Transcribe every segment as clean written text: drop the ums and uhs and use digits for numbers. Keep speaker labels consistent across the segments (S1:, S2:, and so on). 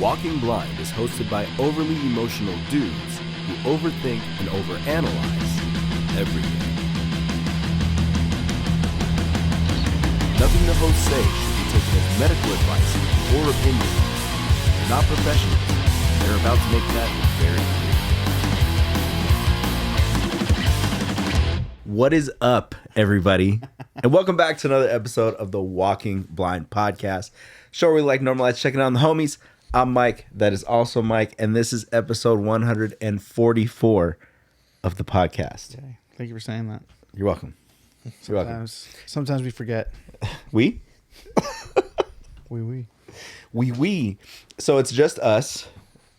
S1: Walking Blind is hosted by overly emotional dudes who overthink and overanalyze everything. Nothing the hosts say should be taken as medical advice or opinion. They're not professionals. They're about to make that very clear. What is up, everybody? And welcome back to another episode of the Walking Blind podcast. Show where we like normalize checking on the homies. I'm Mike. That is also Mike. And this is episode 144 of the podcast.
S2: Okay. Thank you for saying that.
S1: You're welcome. You're welcome.
S2: Sometimes we forget.
S1: We? We. So it's just us.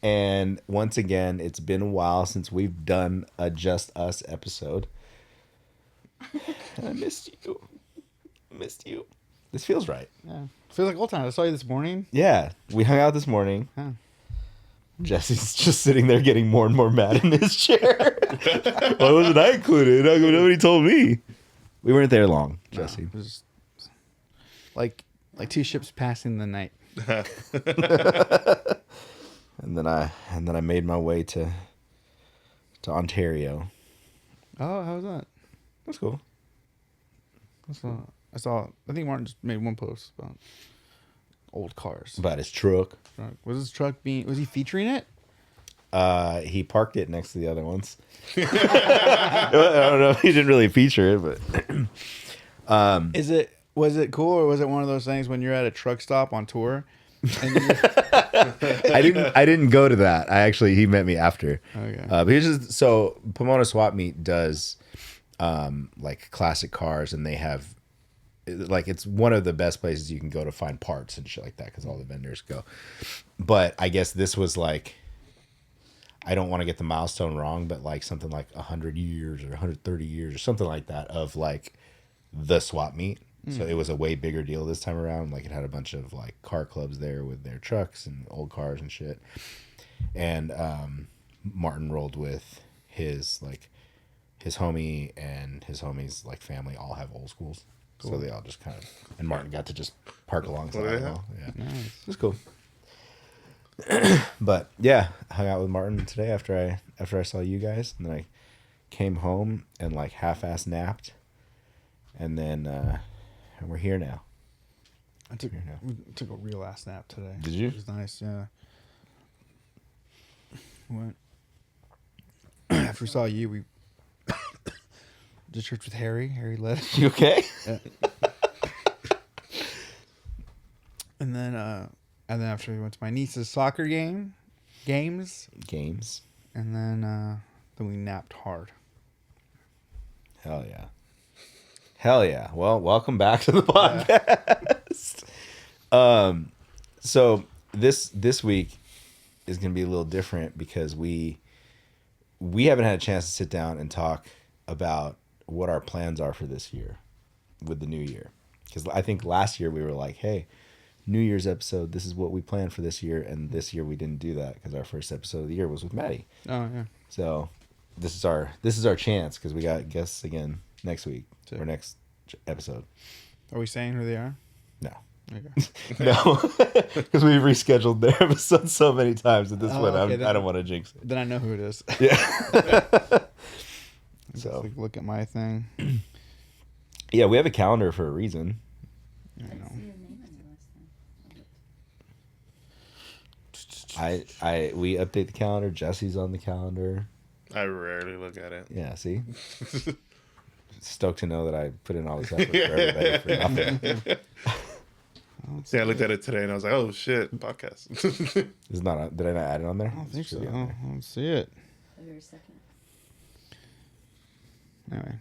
S1: And once again, it's been a while since we've done a Just Us episode. I missed you. This feels right.
S2: Yeah. Feels like old times. I saw you this morning.
S1: Yeah. We hung out this morning.
S2: Huh.
S1: Jesse's just sitting there getting more and more mad in his chair. Why wasn't I included? How come nobody told me? We weren't there long, Jesse.
S2: No, it was like two ships passing the night.
S1: And then I made my way to Ontario.
S2: Oh, how was that?
S1: That's cool.
S2: I saw. I think Martin just made one post about old cars.
S1: About his truck.
S2: Was his truck was he featuring it?
S1: He parked it next to the other ones. I don't know. He didn't really feature it, but
S2: Was it cool, or was it one of those things when you're at a truck stop on tour? And
S1: I didn't go to that. He met me after.
S2: Okay.
S1: But he's just so Pomona Swap Meet does like classic cars, and they have like it's one of the best places you can go to find parts and shit like that because all the vendors go. But I guess this was like, I don't want to get the milestone wrong, but like something like 100 years or 130 years or something like that of like the swap meet. So it was a way bigger deal this time around. Like it had a bunch of like car clubs there with their trucks and old cars and shit. And Martin rolled with his homie, and his homie's like family all have old schools. Cool. So they all just kind of, and Martin got to just park alongside them all. Yeah.
S2: Nice.
S1: It was cool. But yeah, I hung out with Martin today after I saw you guys, and then I came home and like half-ass napped, and then and we're here now.
S2: I took a real ass nap today.
S1: Did you?
S2: It was nice, yeah. What? After we saw you, we did church with Harry. Harry led.
S1: You okay?
S2: Yeah. And then after we went to my niece's soccer games, and then we napped hard.
S1: Hell yeah. Well, welcome back to the podcast. Yeah. So this week is going to be a little different because we haven't had a chance to sit down and talk about what our plans are for this year with the new year. Because I think last year we were like, hey, New Year's episode, this is what we planned for this year. And this year we didn't do that because our first episode of the year was with Maddie.
S2: Oh, yeah.
S1: So this is our chance because we got guests again next week or next episode.
S2: Are we saying who they are?
S1: No.
S2: Okay.
S1: No, because we've rescheduled their episodes so many times at this point.
S2: Okay,
S1: I don't want to jinx it.
S2: Then I know who it is.
S1: Yeah.
S2: So look at my thing.
S1: Yeah, we have a calendar for a reason.
S2: I know.
S1: We update the calendar. Jesse's on the calendar.
S3: I rarely look at it.
S1: Yeah, see? Stoked to know that I put in all this effort for everybody for nothing.
S3: Yeah, I looked at it today and I was like, oh shit, podcast.
S1: It's not. Did I not add it on there?
S2: I don't think so. I don't see it.
S4: Every second.
S2: Anyway.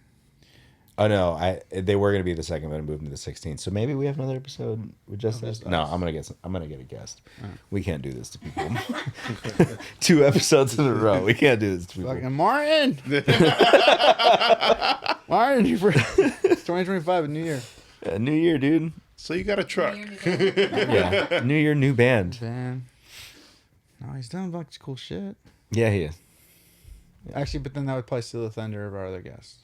S1: Oh no, they were gonna be the second, but I moved them to the 16th. So maybe we have another episode with just us. No, I'm gonna get a guest.
S2: Right.
S1: We can't do this to people. 2 episodes in a row. We can't do this to people.
S2: Fucking Martin. Martin, it's 2025, a new year.
S1: Yeah, new year, dude.
S3: So you got a truck.
S1: Yeah, new year, new band.
S2: Man. No, he's done a bunch of cool shit.
S1: Yeah, he is.
S2: Actually, but then that would probably steal the thunder of our other guests.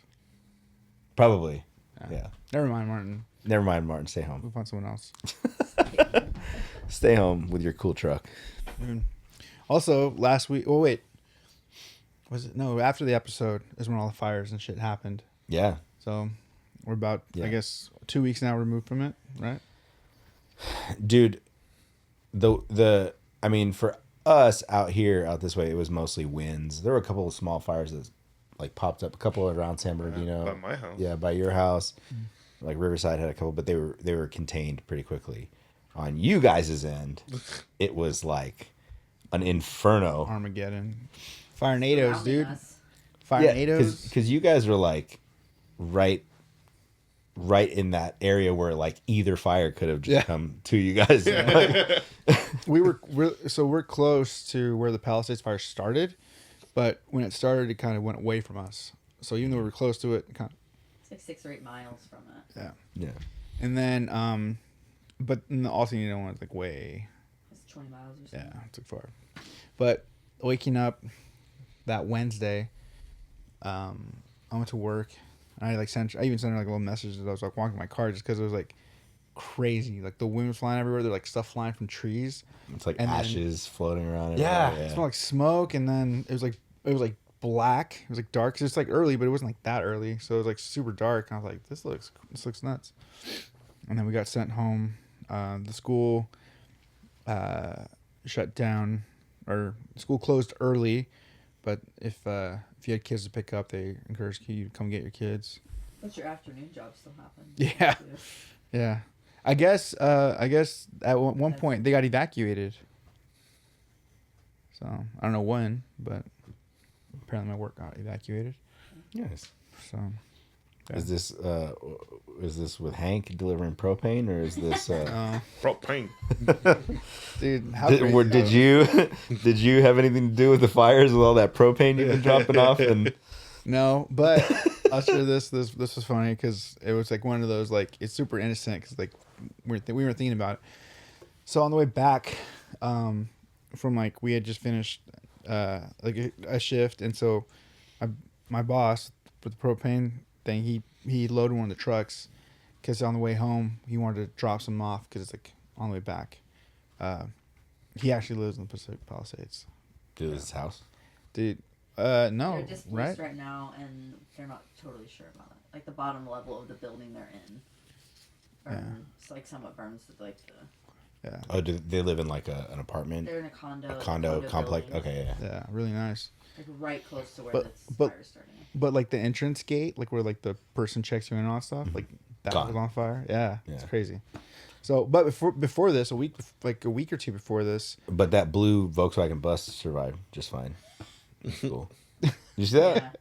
S1: Probably. Yeah.
S2: Never mind, Martin.
S1: Never mind, Martin. Stay home.
S2: We'll find someone else.
S1: Stay home with your cool truck.
S2: Also, last week. Oh wait, was it no? After the episode is when all the fires and shit happened.
S1: Yeah.
S2: So we're about, I guess, 2 weeks now removed from it, right?
S1: Dude, I mean, for us out this way, it was mostly winds. There were a couple of small fires that like popped up, a couple around San Bernardino.
S3: By my house.
S1: Yeah, by your house. Like Riverside had a couple, but they were contained pretty quickly. On you guys' end, it was like an inferno.
S2: Armageddon. Firenadoes, dude.
S4: Us.
S2: Firenadoes.
S1: Because you guys were like right in that area where like either fire could have just come to you guys.
S2: We're close to where the Palisades fire started, but when it started, it kind of went away from us. So even though we were close to it,
S4: It's like 6 or 8 miles from it.
S2: yeah. And then, but in the Alsaybar one, it's like way.
S4: It's 20 miles or something.
S2: Yeah, it's like far. But waking up that Wednesday, I went to work. And I even sent her like a little message as I was like walking my car just because it was like crazy. Like the wind was flying everywhere. There's like stuff flying from trees.
S1: It's like
S2: and
S1: ashes floating around.
S2: Yeah,
S1: Everywhere.
S2: it smelled like smoke. And then it was like black. It was like dark. 'Cause it's like early, but it wasn't like that early. So it was like super dark. And I was like, this looks nuts. And then we got sent home. The school shut down, or school closed early. But if you had kids to pick up, they encouraged you to come get your kids.
S4: But your afternoon job still happened.
S2: Yeah. Yeah. I guess at one point they got evacuated. So I don't know when, but apparently my work got evacuated.
S1: Yes.
S2: So yeah.
S1: Is this with Hank delivering propane, or is this
S3: Propane.
S2: Dude, how
S1: did you have anything to do with the fires with all that propane you've been dropping off? And
S2: no, but I'll share this. This was funny because it was like one of those, like, it's super innocent because like we were thinking about it. So on the way back from like we had just finished like a shift, and so my boss with the propane thing, he loaded one of the trucks because on the way home he wanted to drop some off because it's like on the way back. He actually lives in the Pacific Palisades.
S1: dude, his house.
S2: Dude, no,
S4: They're displaced
S2: right?
S4: right now, and they're not totally sure about it. Like the bottom level of the building they're in. It's like somewhat burns with like the.
S2: Yeah.
S1: Oh, do they live in like an apartment?
S4: They're in a condo.
S1: complex.
S4: building.
S1: Okay, yeah.
S2: Yeah, really nice.
S4: Like right close to where
S2: But-
S4: the
S2: but-
S4: fire's starting.
S2: But like the entrance gate, like where like the person checks you in and all that stuff, like that
S1: Gone.
S2: was on fire. Yeah, it's
S1: Yeah.
S2: crazy. So, but before this, a week or two before this,
S1: But that blue Volkswagen bus survived just fine. It's cool. You see that?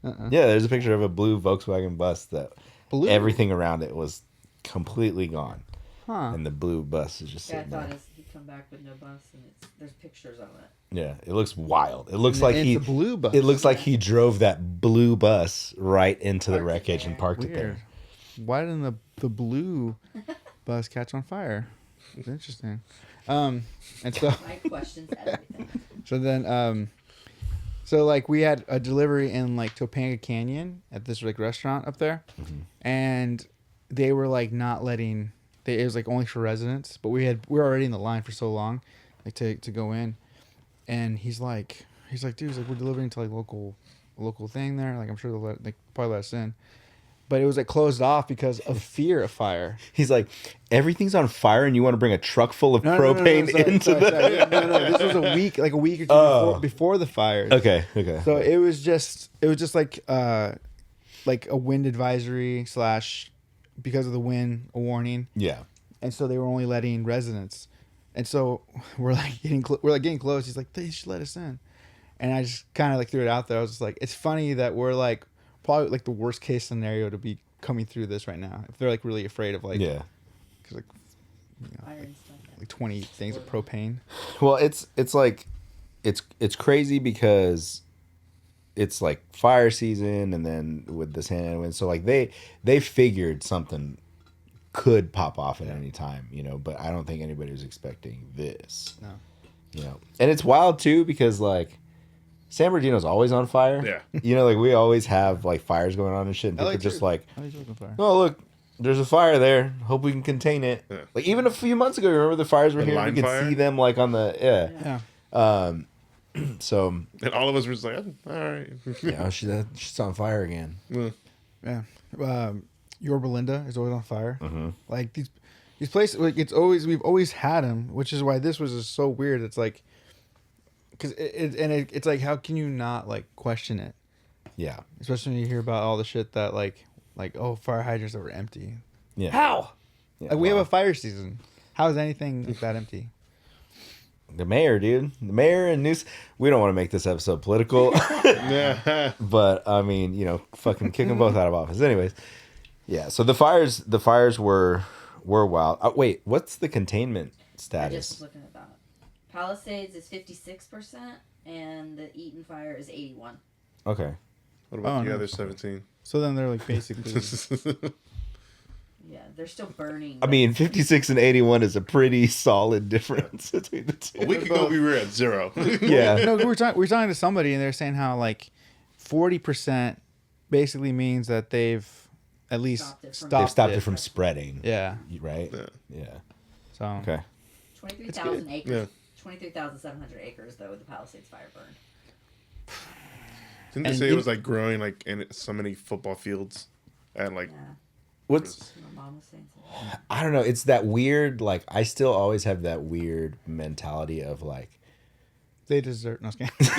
S4: Yeah.
S1: Yeah, there's a picture of a blue Volkswagen bus that
S2: Blue?
S1: everything around it was completely gone,
S2: huh?
S1: and the blue bus is just
S4: Yeah, I
S1: sitting
S4: thought
S1: there.
S4: he'd come back with no bus, and there's pictures of it.
S1: Yeah, it looks wild. It looks like
S2: It's
S1: he
S2: a blue bus.
S1: It looks like he drove that blue bus right into the
S4: Parked it
S1: wreckage and
S4: there.
S1: parked it
S2: Weird.
S1: there.
S2: Why didn't the blue bus catch on fire? It's interesting. And so
S4: My questions everything.
S2: so then so like we had a delivery in like Topanga Canyon at this like restaurant up there, and they were like not letting. It was like only for residents, but we were already in the line for so long, like to go in, and he's like, dude, he's like, we're delivering to like local thing there. Like I'm sure they'll probably let us in, but it was like closed off because of fear of fire.
S1: He's like, everything's on fire, and you want to bring a truck full of
S2: No,
S1: propane
S2: sorry,
S1: into the.
S2: sorry. No. This was a week or two
S1: Oh.
S2: before the fires.
S1: Okay.
S2: So it was just like a wind advisory / because of the wind, a warning.
S1: Yeah.
S2: And so they were only letting residents. And so we're like getting close. He's like, they should let us in. And I just kind of like threw it out there. I was just like, it's funny that we're like probably like the worst case scenario to be coming through this right now. If they're like really afraid of like,
S1: Yeah.
S2: cause like,
S4: Fire and stuff.
S2: like 20 things of propane.
S1: Well, it's like, it's crazy because it's like fire season, and then with this hand wind, so like they figured something could pop off at any time, but I don't think anybody was expecting this.
S2: No.
S1: And it's wild too because like San Bernardino's always on fire.
S3: Yeah.
S1: Like we always have like fires going on and shit, and people
S2: LA
S1: are just
S2: too.
S1: like,
S2: LA's on fire.
S1: oh look, there's a fire there. Hope we can contain it.
S3: Yeah.
S1: Like even a few months ago, remember the fires were
S3: The
S1: here. We
S3: line
S1: could
S3: fire?
S1: see them like on the
S2: Yeah.
S1: So
S3: And all of us were just like, all right.
S1: yeah, she's on fire again.
S2: Yeah. Yorba Linda is always on fire. Like these places, like we've always had them, which is why this was just so weird. It's like, because it's like, how can you not like question it?
S1: Yeah,
S2: Especially when you hear about all the shit that like fire hydrants that were empty.
S1: yeah.
S2: How?
S1: Yeah,
S2: Like we have
S1: wow.
S2: a fire season. How is anything like that empty?
S1: The mayor, dude. The mayor and news. We don't want to make this episode political,
S3: Yeah.
S1: but I mean, fucking kick them both out of office. Anyways, yeah. So the fires were wild. Wait, what's the containment
S4: I just
S1: status?
S4: was looking at that. Palisades is 56%, and the Eaton fire is 81.
S1: Okay.
S3: What about
S2: Oh,
S3: the
S2: no.
S3: other 17?
S2: So then they're like basically.
S4: Yeah, they're still burning.
S1: I mean, 56 and 81 is a pretty solid difference between the two.
S3: A week ago, we were at 0.
S1: Yeah.
S2: No, we were talking to somebody, and they're saying how like 40% basically means that they've at least
S4: Stopped it from-
S2: stopped,
S1: They've stopped it from spreading.
S2: Yeah.
S1: Right?
S3: Yeah.
S1: Yeah.
S2: So
S1: Okay.
S4: 23,000 acres.
S3: Yeah.
S4: 23,700 acres, though, the Palisades fire burned.
S3: Didn't they
S2: And
S3: say
S2: you-
S3: it was like growing like in so many football fields? And like,
S4: Yeah.
S1: What's
S4: My mom was saying something.
S1: I don't know. It's that weird. Like I still always have that weird mentality of like,
S2: they deserve. No, I was kidding.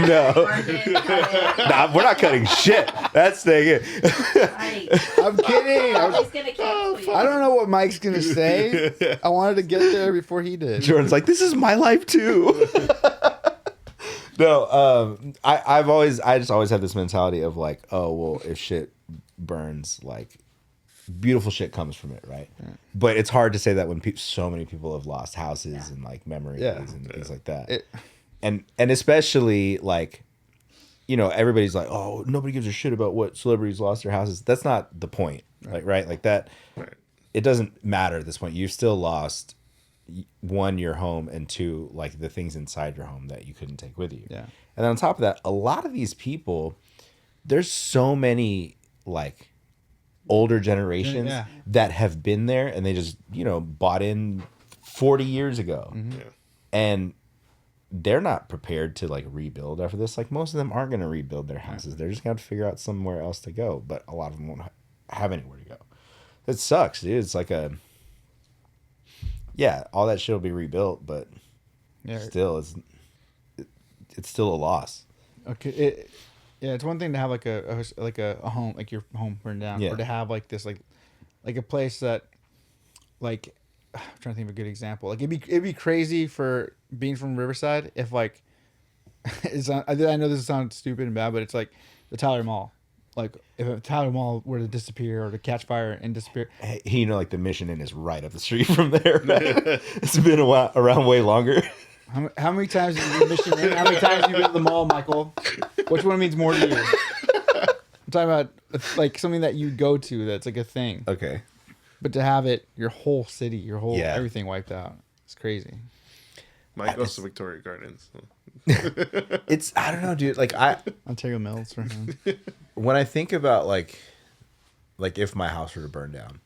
S1: no,
S4: Burned it, cut it.
S1: nah, we're not cutting shit. That's staying in.
S4: Right.
S2: I'm kidding.
S4: He's gonna cancel you.
S2: I don't know what Mike's gonna say. I wanted to get there before he did.
S1: Jordan's like, this is my life too. No, I just always have this mentality of like, oh well, if shit burns, like beautiful shit comes from it, right? Yeah. But it's hard to say that when so many people have lost houses and like memories and things like that, and especially like, everybody's like, oh, nobody gives a shit about what celebrities lost their houses. That's not the point, like right, like that.
S3: right.
S1: It doesn't matter at this point. You've still lost, one, your home, and two, like the things inside your home that you couldn't take with you.
S2: Yeah.
S1: And then on top of that, a lot of these people, there's so many like older generations
S2: Yeah.
S1: that have been there and they just, bought in 40 years ago.
S3: Yeah.
S1: And they're not prepared to like rebuild after this. Like most of them aren't going to rebuild their houses. They're just going to have to figure out somewhere else to go. But a lot of them won't have anywhere to go. It sucks, dude. It's like all that shit will be rebuilt, but still, it's still a loss.
S2: Okay. It's one thing to have like a home, like your home burned down,
S1: Yeah.
S2: or to have like this like a place that like I'm trying to think of a good example. Like it'd be crazy for being from Riverside if like I know this sounds stupid and bad, but it's like the Tyler Mall. Like if a Tyler Mall were to disappear or to catch fire and disappear.
S1: Hey, like the Mission Inn is right up the street from there. It's been around way longer.
S2: How many times have you been Mission Inn? How many times have you been to the mall, Michael? Which one means more to you? I'm talking about like something that you go to that's like a thing.
S1: Okay.
S2: But to have it, your whole city, your whole
S1: Yeah.
S2: everything wiped out. It's crazy.
S3: Mike goes to Victoria Gardens.
S1: I don't know, dude. Like
S2: Ontario Mills for him.
S1: when I think about like if my house were to burn down,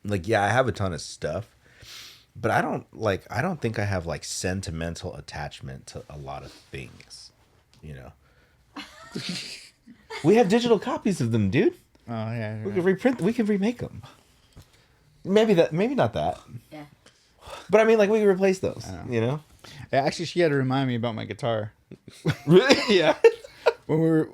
S1: like, yeah, I have a ton of stuff, but I don't think I have like sentimental attachment to a lot of things, We have digital copies of them, dude.
S2: Oh yeah.
S1: We can reprint. We can remake them. Maybe not that.
S4: Yeah.
S1: But I mean, like, we can replace those.
S2: Yeah, actually, she had to remind me about my guitar.
S1: Really?
S2: Yeah. When we were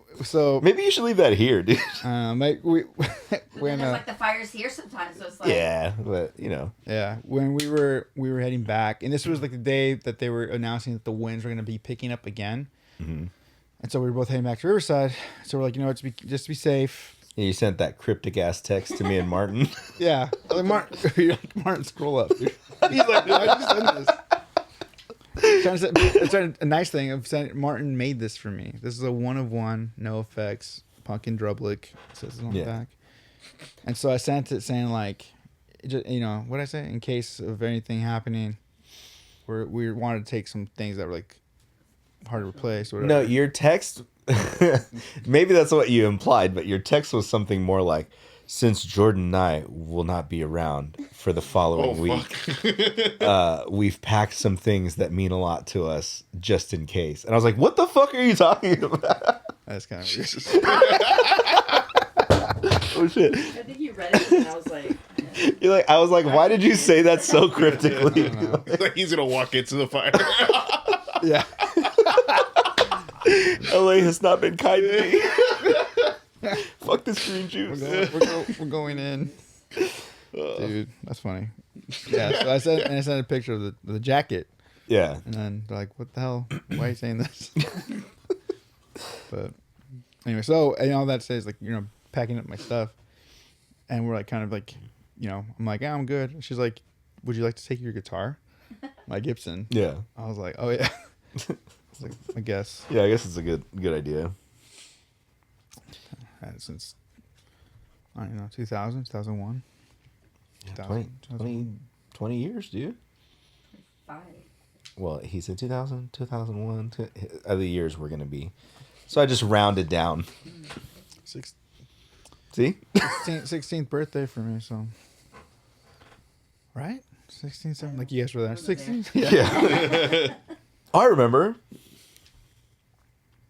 S1: Maybe you should leave that here, dude.
S4: And
S2: when
S4: there's like the fires here sometimes, so it's like
S1: Yeah, but
S2: yeah, when we were heading back, and this was like the day that they were announcing that the winds were going to be picking up again, and so we were both heading back to Riverside. So we're like, just to be safe.
S1: Yeah, you sent that cryptic ass text to me and Martin.
S2: Yeah, like Martin, scroll up. Dude. He's like, why did you send this? It's a nice thing of saying Martin made this for me. This is a 1 of 1, no effects, pumpkin drublick. Says it on the back. And so I sent it saying like, what did I say? In case of anything happening, we wanted to take some things that were like hard to replace. Or whatever.
S1: No, your text Maybe that's what you implied, but your text was something more like, since Jordan and I will not be around for the following week, we've packed some things that mean a lot to us just in case. And I was like, what the fuck are you talking about?
S2: That's kind of weird.
S1: Oh shit.
S4: I think you read it and I was like,
S1: I was like, why did you say that so cryptically?
S3: Like he's gonna walk into the fire.
S2: Yeah.
S1: LA has not been kind to me. Fuck this green juice.
S2: We're going in. Dude, that's funny. Yeah, so I sent a picture of the jacket.
S1: Yeah.
S2: And then they're like, what the hell? Why are you saying this? But anyway, so, and all that says, like, packing up my stuff. And we're like, kind of like, I'm like, yeah, I'm good. And she's like, would you like to take your guitar? My Gibson.
S1: Yeah.
S2: I was like, oh, yeah. I was like, I guess.
S1: Yeah, I guess it's a good idea.
S2: Had it since, I don't know, 2000, 2001.
S1: Yeah, 20 years, dude.
S4: 5.
S1: Well, he said 2000, 2001, other years we're going to be. So I just rounded down.
S2: Six,
S1: See?
S2: 16th birthday for me, so. Right? 16, 17, like you guys were there. 16?
S1: Yeah. I remember.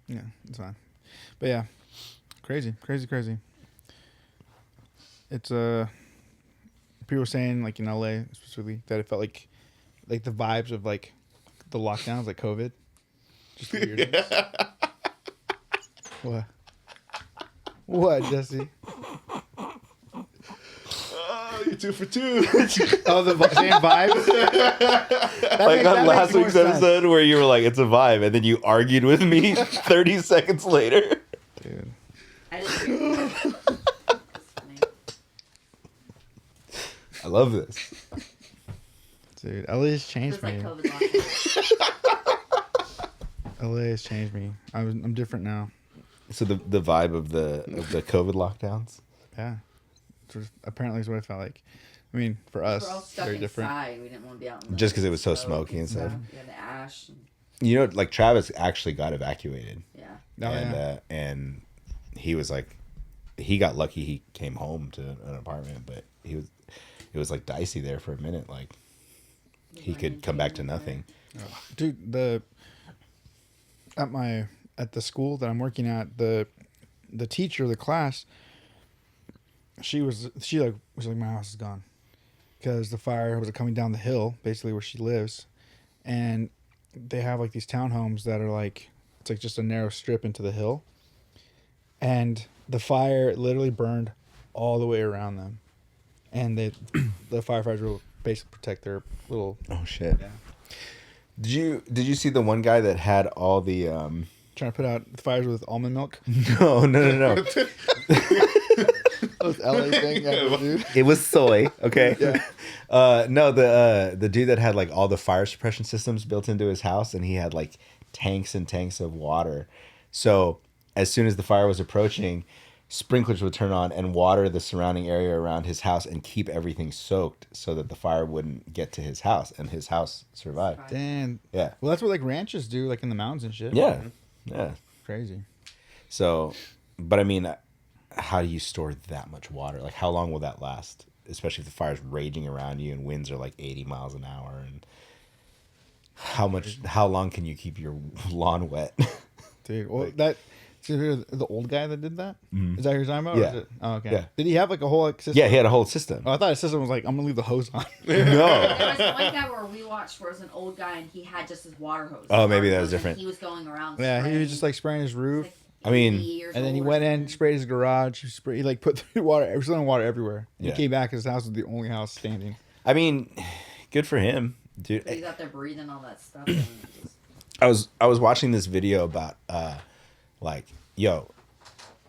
S2: Yeah, it's fine. But yeah, crazy. It's people were saying like in LA specifically that it felt like the vibes of like the lockdowns, like COVID. Just weird. What, Jesse?
S3: Oh, you're 2 for 2.
S2: Oh, the same vibes.
S1: Like on last week's episode where you were like, it's a vibe, and then you argued with me 30 seconds later.
S2: Dude.
S4: I didn't hear that. That's funny.
S1: I love this.
S2: Dude, LA has changed
S4: It was
S2: me.
S4: like COVID lockdown.
S2: LA has changed me. I'm different now.
S1: So the vibe of the COVID lockdowns.
S2: Yeah. Apparently is what it felt like. I mean, for us,
S4: We're all stuck
S2: very different.
S4: inside. We didn't want to be out in the
S1: Just 'cause it was so
S4: smoke
S1: smoky and stuff.
S4: Yeah, the ash.
S1: You know, like Travis actually got evacuated.
S4: Yeah.
S2: Oh,
S1: and
S2: yeah.
S1: And he was like, he got lucky. He came home to an apartment, but it was like dicey there for a minute. Like he could come back to nothing.
S2: Dude, at the school that I'm working at, the teacher of the class, she was like my house is gone because the fire was coming down the hill, basically where she lives, and they have like these townhomes that are like, it's like just a narrow strip into the hill, and the fire literally burned all the way around them, and the firefighters will basically protect their little.
S1: Oh shit!
S2: Yeah.
S1: Did you see the one guy that had all the
S2: Trying to put out fires with almond milk.
S1: No.
S2: That was LA thing, dude.
S1: It was soy, okay?
S2: Yeah.
S1: No, the dude that had like all the fire suppression systems built into his house, and he had like tanks and tanks of water. So as soon as the fire was approaching, sprinklers would turn on and water the surrounding area around his house and keep everything soaked so that the fire wouldn't get to his house, and his house survived.
S2: Damn.
S1: Yeah.
S2: Well, that's what like ranches do, like in the mountains and shit.
S1: Yeah. Yeah.
S2: Crazy.
S1: So, but I mean, how do you store that much water? Like, how long will that last? Especially if the fire's raging around you and winds are like 80 miles an hour. And how long can you keep your lawn wet?
S2: Dude, well,
S1: Like-
S2: the old guy that did that? Is that who you're talking about?
S1: Yeah.
S2: Or is it? Oh, okay.
S1: Yeah.
S2: Did he have like a whole like, system?
S1: Yeah, he had a whole system.
S2: Oh, I thought his system was like, I'm gonna leave the hose on.
S1: No.
S4: There was one guy where we watched where it was an old guy and he had just his water hose.
S1: Oh, maybe
S4: Water
S1: that was
S4: hose, and
S1: different.
S4: He was going around.
S2: Yeah, he
S4: spraying.
S2: was just like spraying his roof,
S4: Like
S1: I mean-
S4: 80 years
S2: and then he
S4: old
S2: went
S4: or
S2: in,
S4: something.
S2: sprayed his garage. He like put the water, it was throwing water everywhere. And
S1: Yeah.
S2: He came back, his house was the only house standing.
S1: I mean, good for him, dude.
S4: He's out there breathing all that stuff. And just,
S1: I was watching this video about like, yo,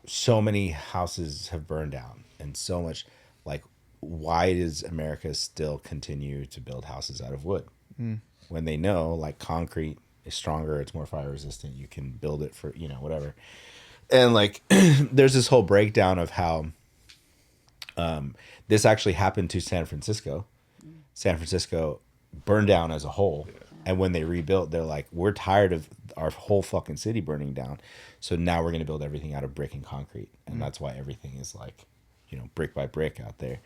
S1: so many houses have burned down, and so much, like, why does America still continue to build houses out of wood when they know like concrete is stronger, it's more fire resistant, you can build it for, whatever. And like there's this whole breakdown of how this actually happened to San Francisco. San Francisco burned down as a whole, And when they rebuilt, they're like, we're tired of our whole fucking city burning down. So now we're going to build everything out of brick and concrete. And that's why everything is like, brick by brick out there.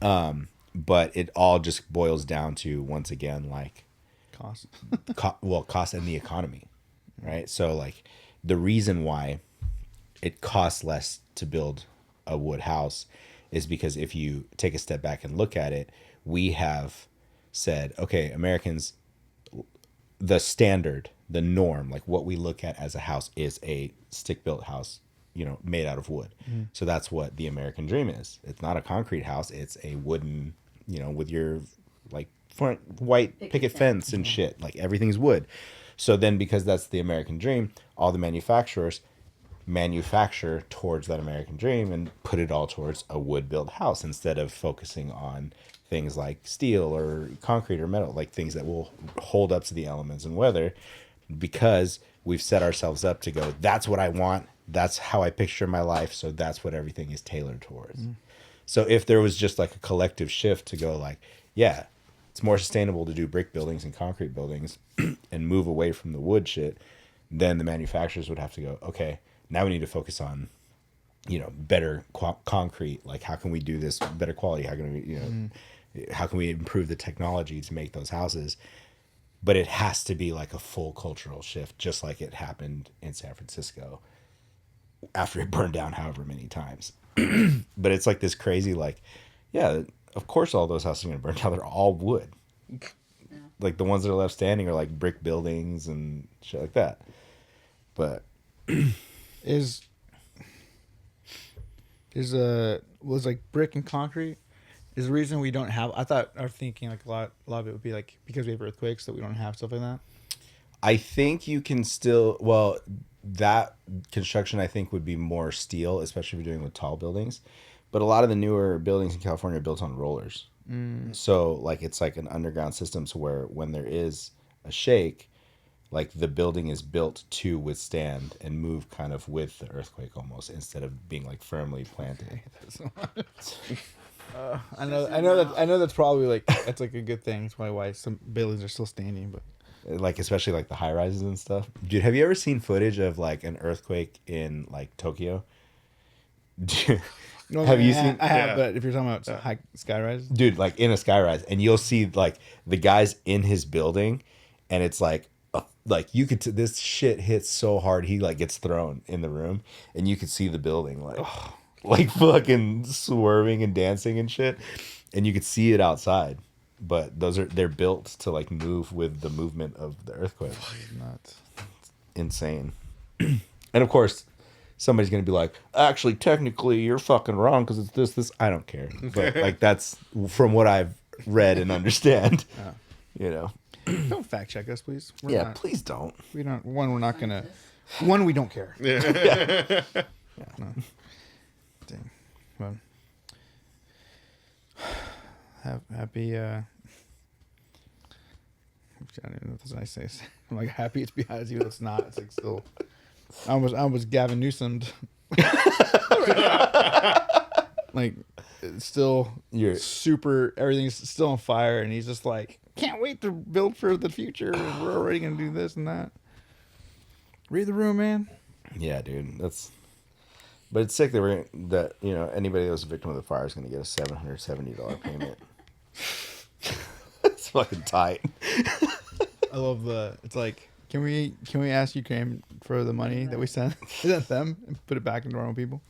S1: But it all just boils down to, once again, like
S2: Cost.
S1: cost and the economy, right? So like the reason why it costs less to build a wood house is because if you take a step back and look at it, we have said, okay, Americans, the standard, the norm, like what we look at as a house is a stick-built house, made out of wood. So that's what the American dream is. It's not a concrete house. It's a wooden, with your like front white picket fence and shit. Like everything's wood. So then because that's the American dream, all the manufacturers manufacture towards that American dream and put it all towards a wood-built house instead of focusing on things like steel or concrete or metal, like things that will hold up to the elements and weather, because we've set ourselves up to go, that's what I want. That's how I picture my life. So that's what everything is tailored towards. So if there was just like a collective shift to go like, yeah, it's more sustainable to do brick buildings and concrete buildings and move away from the wood shit, then the manufacturers would have to go, okay, now we need to focus on, better concrete. Like, how can we do this better quality? How can we, how can we improve the technology to make those houses? But it has to be like a full cultural shift, just like it happened in San Francisco after it burned down however many times. But it's like this crazy, like, yeah, of course all those houses are going to burn down. They're all wood. Yeah. Like the ones that are left standing are like brick buildings and shit like that. But
S2: was like brick and concrete is the reason we don't have. I thought our thinking like a lot of it would be like because we have earthquakes that we don't have stuff like that.
S1: I think you can still, well, that construction I think would be more steel, especially if you're doing with tall buildings. But a lot of the newer buildings in California are built on rollers. So like it's like an underground system, so where when there is a shake, like the building is built to withstand and move kind of with the earthquake almost, instead of being like firmly planted.
S2: I know that's probably like that's like a good thing. It's probably why some buildings are still standing, but
S1: Like especially like the high rises and stuff. Dude, have you ever seen footage of like an earthquake in like Tokyo?
S2: no,
S1: Have you seen?
S2: I have,
S3: Yeah.
S2: but if you're talking about high skyrise,
S1: Dude, like in a skyrise, and you'll see like the guys in his building, and it's like you could this shit hits so hard he like gets thrown in the room, and you could see the building like fucking swerving and dancing and shit, and you could see it outside. But they're built to like move with the movement of the earthquake.
S2: nuts.
S1: Insane. And of course, somebody's gonna be like, actually, technically, you're fucking wrong because it's this. I don't care, but like that's from what I've read and understand.
S2: Don't fact check us, please.
S1: Please don't.
S2: We don't. One, we're not gonna. One, we don't care.
S3: Yeah.
S2: No. Dang. Well, happy. I don't even know what this I say. I'm like happy it's behind us, even though it's not. It's like still. I was Gavin Newsom. Like it's still
S1: You're
S2: super. Everything's still on fire, and he's just like, can't wait to build for the future. And we're already gonna do this and that. Read the room, man.
S1: Yeah, dude. But it's sick that anybody that was a victim of the fire is gonna get a $770 payment. It's fucking tight.
S2: I love it's like, can we ask Ukraine for the money that we sent them and put it back into our own people?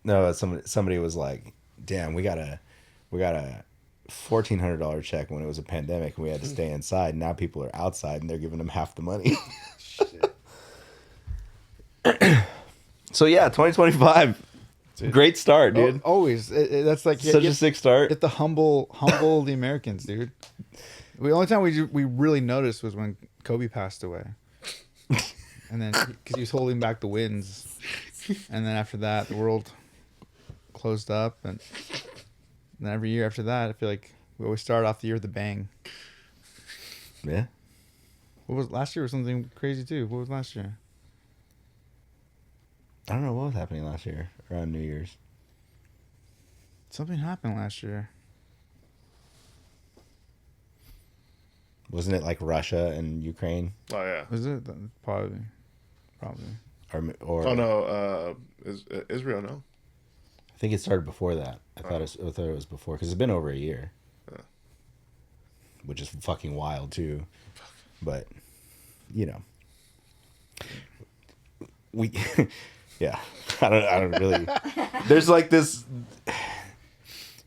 S1: No, somebody was like, damn, we got a $1,400 check when it was a pandemic and we had to stay inside. Now people are outside and they're giving them half the money.
S2: Shit.
S1: So yeah, 2025,
S2: Dude.
S1: great start, dude.
S2: Always. That's like
S1: Such a sick start.
S2: Get the humble the Americans, dude. The only time we really noticed was when Kobe passed away, and then because he was holding back the wins, and then after that the world closed up, and then every year after that I feel like we always start off the year with a bang.
S1: Yeah.
S2: What was last year? Was something crazy too. What was last year?
S1: I don't know what was happening last year around New Year's.
S2: Something happened last year.
S1: Wasn't it like Russia and Ukraine?
S3: Oh yeah.
S2: Is it? Probably.
S1: Or
S3: Oh no. Israel? No.
S1: I think it started before that. I thought it was before because it's been over a year, which is fucking wild too. But you know, we yeah. I don't really. There's like this.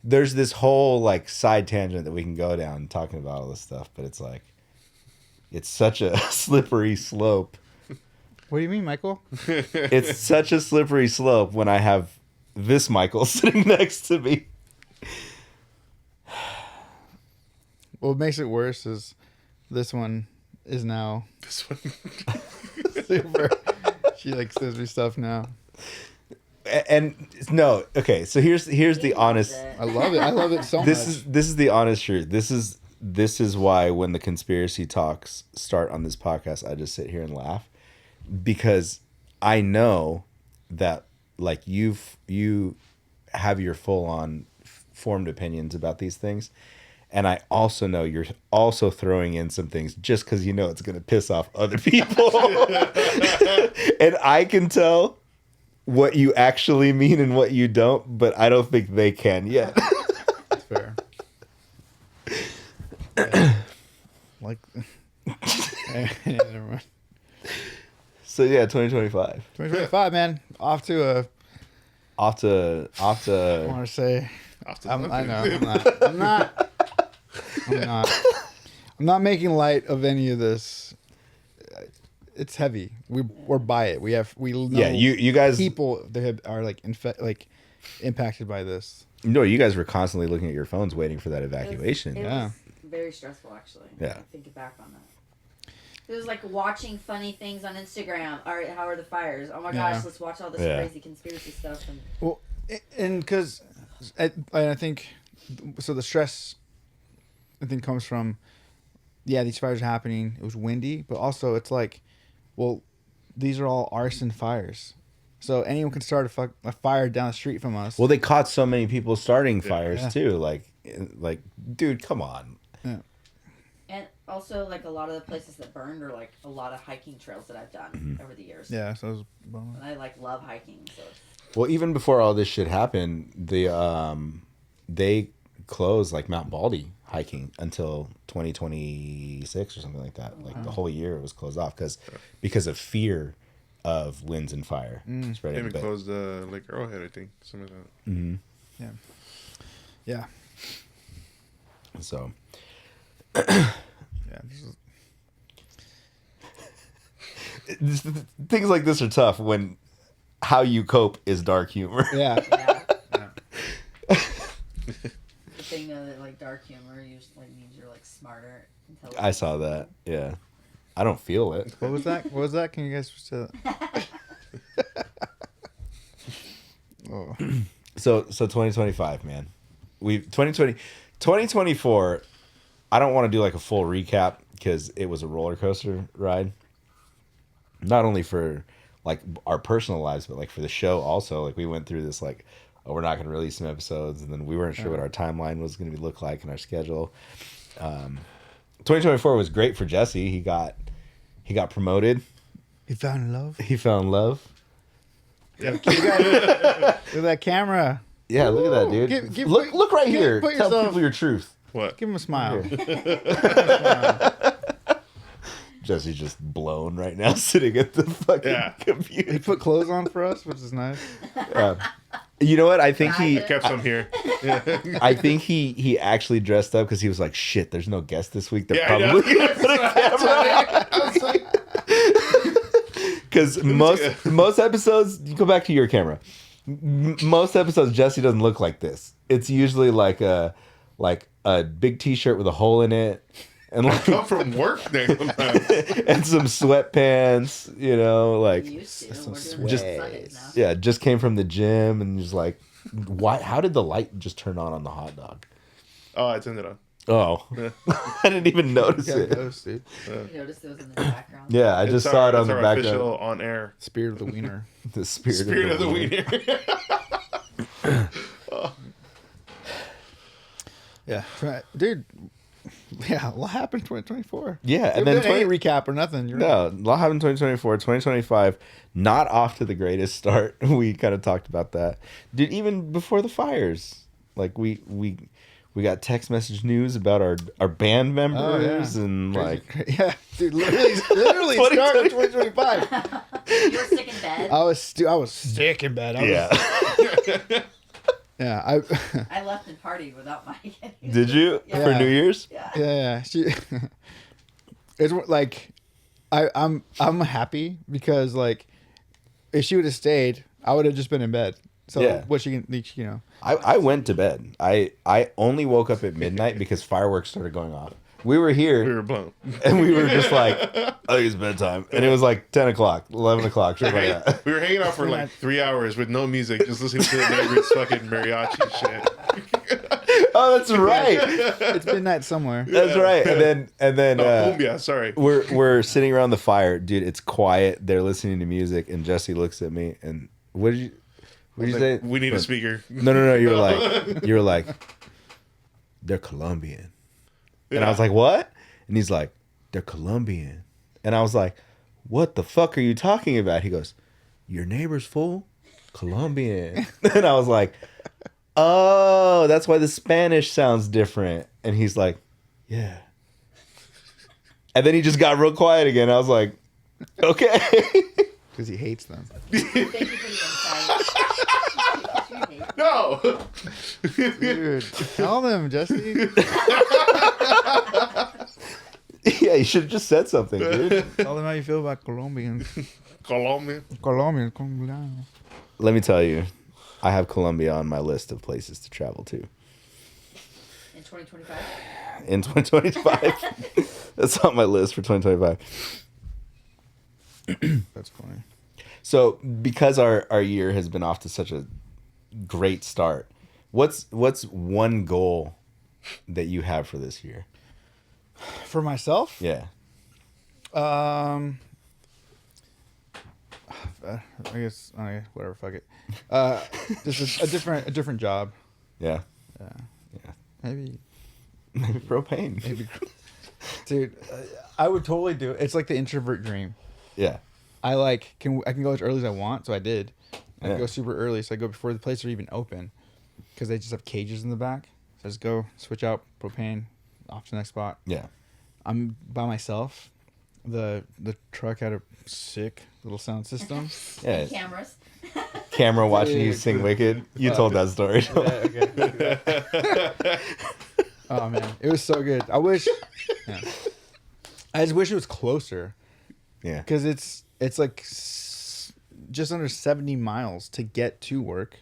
S1: There's this whole like side tangent that we can go down talking about all this stuff, but it's like, it's such a slippery slope.
S2: What do you mean, Michael?
S1: It's such a slippery slope when I have this Michael sitting next to me.
S2: What makes it worse is this one is now
S3: This one.
S2: super. She like sends me stuff now.
S1: And no, okay. So here's the honest.
S2: I love it. I love it so much.
S1: This is the honest truth. This is why when the conspiracy talks start on this podcast, I just sit here and laugh, because I know that like you have your full on formed opinions about these things, and I also know you're also throwing in some things just because you know it's going to piss off other people, and I can tell what you actually mean and what you don't, but I don't think they can yet.
S2: That's fair. Yeah. Like, never mind.
S1: So yeah, 2025.
S2: 2025, man. Off to. I want to say. I know. I'm not making light of any of this. It's heavy. We're by it. We know
S1: Yeah, you guys.
S2: people that are like impacted by this.
S1: No, you guys were constantly looking at your phones waiting for that evacuation.
S4: It
S2: Yeah.
S4: was very stressful, actually.
S1: Yeah.
S4: Thinking back on that. It was like watching funny things on Instagram. All right, how are the fires? Oh my gosh,
S2: Yeah.
S4: let's watch all this
S1: Yeah.
S4: crazy conspiracy stuff. And
S2: Well, and because I think so, the stress I think comes from these fires are happening. It was windy, but also it's like, well, these are all arson fires, so anyone can start a fire down the street from us.
S1: Well, they caught so many people starting fires
S2: Yeah.
S1: too. Like, dude, come on.
S2: Yeah.
S4: and also like a lot of the places that burned are like a lot of hiking trails that I've done over the years.
S2: Yeah, so it was
S4: And I like love hiking, so
S1: Well, even before all this shit happened, they closed like Mount Baldy hiking until 2026 or something like that. Like the whole year it was closed off because of fear of winds and fire
S3: They
S1: spreading.
S3: even
S1: But-
S3: closed like Arrowhead, I think, something like that.
S1: Mhm.
S2: yeah.
S1: So
S2: Yeah.
S1: things like this are tough when how you cope is dark humor.
S2: Yeah.
S4: yeah.
S2: Yeah.
S4: The thing though that like dark humor usually means you're like smarter, intelligent.
S1: I saw that. Yeah, I don't feel it.
S2: What was that? What was that? Can you guys say that? Oh.
S1: So 2025, man. 2024. I don't want to do like a full recap because it was a roller coaster ride. Not only for like our personal lives, but like for the show also. Like we went through this like, oh, we're not going to release some episodes, and then we weren't sure what our timeline was going to look like and our schedule. 2024 was great for Jesse. He got promoted.
S2: You found love?
S1: He found love.
S2: Look at that camera.
S1: Yeah, look at that, dude. Look right here.
S2: put
S1: Tell
S2: yourself-
S1: people your truth.
S3: What?
S2: Give him a smile.
S1: Jesse's just blown right now, sitting at the fucking
S3: Yeah.
S1: computer.
S2: He put clothes on for us, which is nice.
S1: You know what? I think he.
S3: I kept some here. Yeah.
S1: I think he actually dressed up because he was like, "Shit, there's no guest this week. They're
S3: Yeah, I know.
S1: probably gonna put a camera." Because most episodes, you go back to your camera. Most episodes, Jesse doesn't look like this. It's usually like a big T-shirt with a hole in it, and like
S3: Come from work next time.
S1: and some sweatpants. You know, like
S4: We used to. We're doing
S1: just-
S4: just Sundays now.
S1: yeah, just came from the gym and just like, why? How did the light just turn on the hot dog?
S3: Oh, I turned it on.
S1: Oh, I didn't even notice
S2: Yeah,
S1: it.
S2: those, dude.
S4: You noticed it was in the background.
S1: Yeah, I just saw it on
S3: it's
S1: the
S3: our
S1: background.
S3: official on air.
S2: Spirit of the wiener.
S1: The spirit
S3: Spirit of the
S1: wiener.
S3: wiener.
S2: Yeah, dude. Yeah, a lot happened in 2024.
S1: Yeah,
S2: And then any recap or nothing. You're
S1: No, a lot happened in 2024. 2025, not off to the greatest start. We kind of talked about that. Dude, even before the fires, like we got text message news about our band members and
S2: Crazy. Yeah, dude, literally start of 2025.
S4: You were sick in bed.
S2: I was sick in bed. Yeah,
S4: I left and partied without my.
S1: Did you for New Year's?
S4: Yeah.
S2: yeah. It's like I'm happy because like if she would have stayed, I would have just been in bed. So
S1: Yeah.
S2: what she can, you know.
S1: I went to bed. I only woke up at midnight because fireworks started going off. We were here.
S3: We were blown.
S1: And we were just like, I think it's bedtime. And it was like 10 o'clock, 11 o'clock, shit like that.
S3: We were hanging out for like 3 hours with no music, just listening to the neighbors fucking mariachi shit.
S1: Oh, that's right.
S2: It's midnight somewhere.
S1: That's right. And then
S3: Cumbia, sorry.
S1: we're sitting around the fire. Dude, it's quiet. They're listening to music. And Jesse looks at me and what did you say?
S3: We need a speaker.
S1: No. You were like, they're Colombian. And I was like, what? And he's like, they're Colombian. And I was like, what the fuck are you talking about? He goes, your neighbor's full Colombian. And I was like, oh, that's why the Spanish sounds different. And he's like, yeah. And then he just got real quiet again. I was like, okay.
S2: Because he hates them.
S4: Thank you for the insight.
S3: No.
S2: Dude, tell them, Jesse.
S1: Yeah, you should have just said something, dude.
S2: Tell them how you feel about Colombians. Colombians.
S1: Let me tell you, I have Colombia on my list of places to travel to.
S4: In 2025?
S1: In 2025. That's on my list for 2025.
S2: That's funny.
S1: So, because our year has been off to such a great start, what's one goal that you have for this year?
S2: For myself?
S1: Yeah.
S2: I guess whatever. Fuck it. Just a different job.
S1: Yeah.
S2: Yeah. Maybe
S1: Propane.
S2: dude. I would totally do it. It's like the introvert dream.
S1: Yeah.
S2: I can go as early as I want, so I did. I
S1: Yeah.
S2: go super early, so I go before the places are even open, because they just have cages in the back. So I just go switch out propane, off to the next spot.
S1: Yeah.
S2: I'm by myself. The truck had a sick little sound system.
S1: Yeah.
S4: Cameras.
S1: Camera watching you sing Wicked. You told that story.
S2: Okay. Oh man, it was so good. I wish. Yeah. I just wish it was closer.
S1: Yeah.
S2: Because it's like just under 70 miles to get to work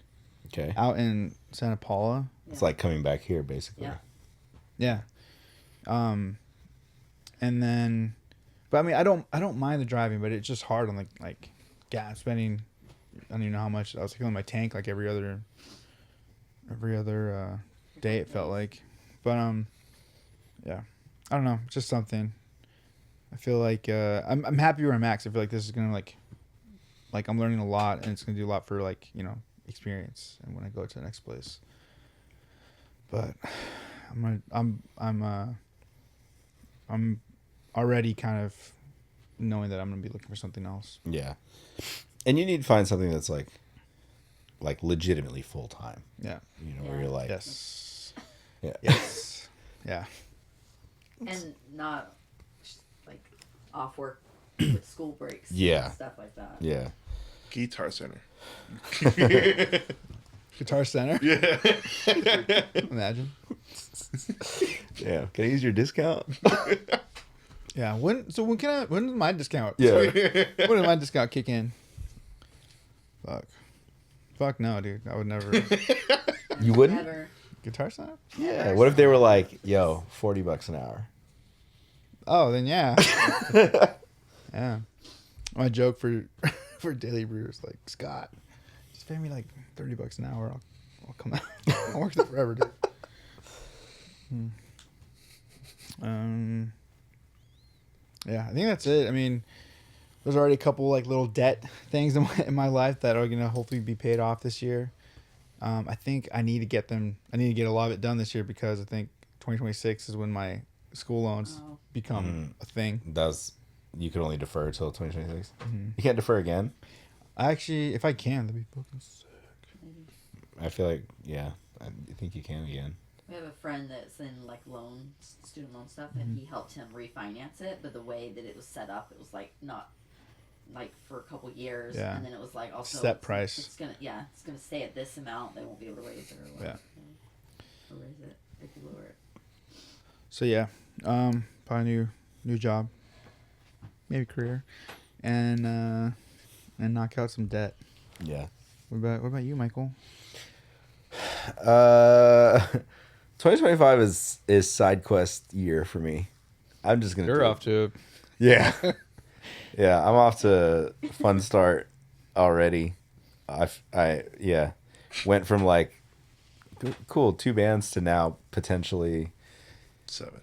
S1: Okay.
S2: out in Santa Paula.
S1: It's like coming back here, basically.
S4: Yeah.
S2: Yeah. And then, but I mean, I don't mind the driving, but it's just hard on like gas spending. I don't even know how much I was filling my tank like every other day. It felt like, but yeah, I don't know, just something. I feel like I'm happy where I'm at. 'Cause I feel like this is gonna like I'm learning a lot, and it's gonna do a lot for like experience and when I go to the next place. But I'm already kind of knowing that I'm gonna be looking for something else.
S1: Yeah. And you need to find something that's like legitimately full time.
S2: Yeah.
S1: Where you're like,
S2: Yes.
S1: yeah.
S2: Yes. Yeah.
S4: And not like off work with school breaks.
S1: Yeah.
S4: And stuff like that.
S1: Yeah.
S3: Guitar Center.
S2: Guitar Center.
S3: Yeah.
S2: Imagine.
S1: Yeah. Can I use your discount?
S2: Yeah. When does my discount?
S1: Yeah.
S2: When does my discount kick in? Fuck no, dude. I would never.
S1: You wouldn't?
S4: Never.
S2: Guitar Center?
S1: Yeah. What if they were like, yo, $40 an hour?
S2: Oh, then yeah. Yeah. My joke for Daily Brew is like, Scott, just pay me like $30 an hour. I'll come out. I'll work there forever, dude. Yeah, I think that's it. I mean, there's already a couple like little debt things in my life that are gonna hopefully be paid off this year. I think I need to get them. I need to get a lot of it done this year because I think 2026 is when my school loans
S4: Oh.
S2: become a thing.
S1: You could only defer till 2026.
S2: Mm-hmm.
S1: You can't defer again.
S2: Actually, if I can, that'd be fucking sick.
S4: Maybe.
S1: I feel like I think you can again.
S4: We have a friend that's in like student loan stuff, and he helped him refinance it. But the way that it was set up, it was like not like for a couple years,
S2: Yeah.
S4: and then it was like also
S2: Set price.
S4: It's gonna stay at this amount. They won't be able to raise it or whatever. Or raise it. They could lower it.
S2: So yeah, probably new job, maybe career, and knock out some debt.
S1: Yeah.
S2: What about you, Michael?
S1: 2025 is side quest year for me. I'm just gonna.
S2: You're off to.
S1: Yeah. Yeah, I'm off to a fun start already. I went from like cool 2 bands to now potentially
S3: 7.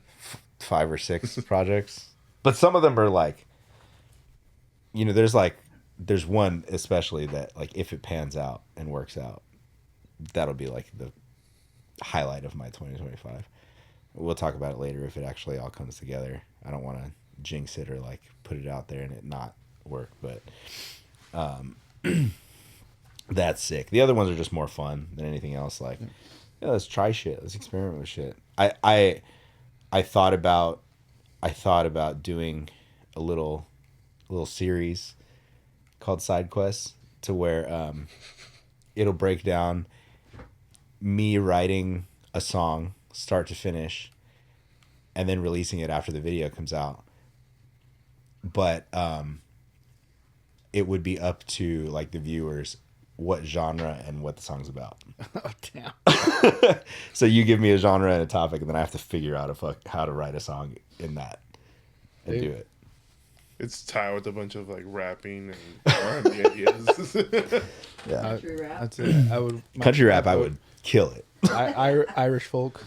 S1: 5 or 6 projects. But some of them are like, there's one especially that like if it pans out and works out, that'll be like the highlight of my 2025. We'll talk about it later if it actually all comes together. I don't want to jinx it or like put it out there and it not work, but that's sick. The other ones are just more fun than anything else. Like, let's try shit. Let's experiment with shit. I thought about doing a little series called Side Quests to where it'll break down me writing a song start to finish and then releasing it after the video comes out. But it would be up to like the viewers what genre and what the song's about.
S2: Oh damn!
S1: So you give me a genre and a topic, and then I have to figure out how to write a song in that and do it.
S3: It's tied with a bunch of like rapping and R&B ideas.
S1: Yeah,
S4: Country rap.
S2: That's it.
S1: country rap. I would kill it.
S2: Irish folk.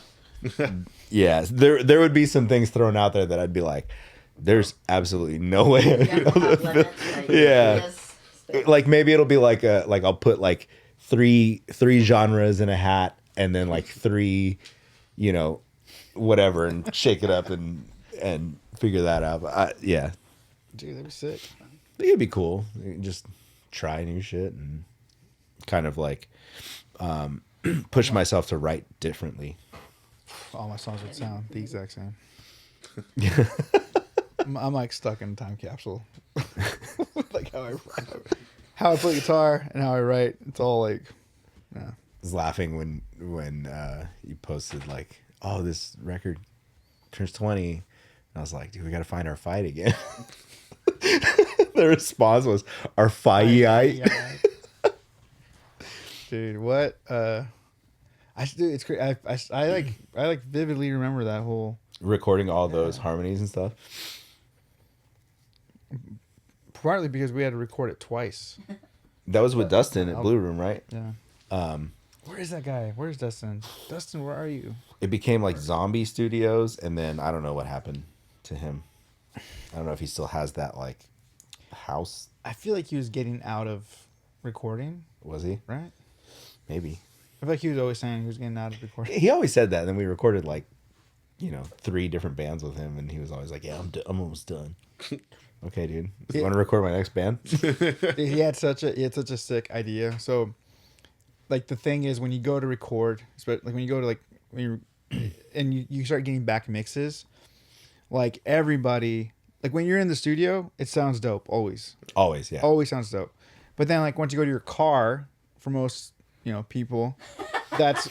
S1: Yeah, there would be some things thrown out there that I'd be like, "There's absolutely no way." Yeah. Like maybe it'll be like I'll put like three genres in a hat and then like 3, whatever, and shake it up and figure that out. But yeah,
S2: Dude, that'd be sick.
S1: I think it'd be cool. Just try new shit and kind of like push myself to write differently.
S2: All my songs would sound the exact same. I'm like stuck in a time capsule. Like how I play guitar and how I write. It's all like, yeah.
S1: I was laughing when you posted like, "Oh, this record turns 20," and I was like, "Dude, we got to find our fight again." The response was, "Our fight."
S2: Dude, what? It's crazy. I like vividly remember that whole
S1: Recording all those harmonies and stuff.
S2: partly because we had to record it twice.
S1: That was with Dustin at Blue Room, right?
S2: Yeah. Where is that guy? Where's Dustin? Dustin, where are you?
S1: It became like Zombie Studios, and then I don't know what happened to him. I don't know if he still has that like house.
S2: I feel like he was getting out of recording,
S1: Was he?
S2: right?
S1: Maybe.
S2: I feel like he was always saying he was getting out of recording.
S1: He always said that, and then we recorded like, 3 different bands with him, and he was always like, "Yeah, I'm almost done." Okay, dude. You want to record my next band?
S2: He had such a sick idea. So, like the thing is, when you go to record, like when you go to like and you start getting back mixes, like everybody, like when you're in the studio, it sounds dope always.
S1: Always, yeah.
S2: Always sounds dope. But then like once you go to your car, for most people, that's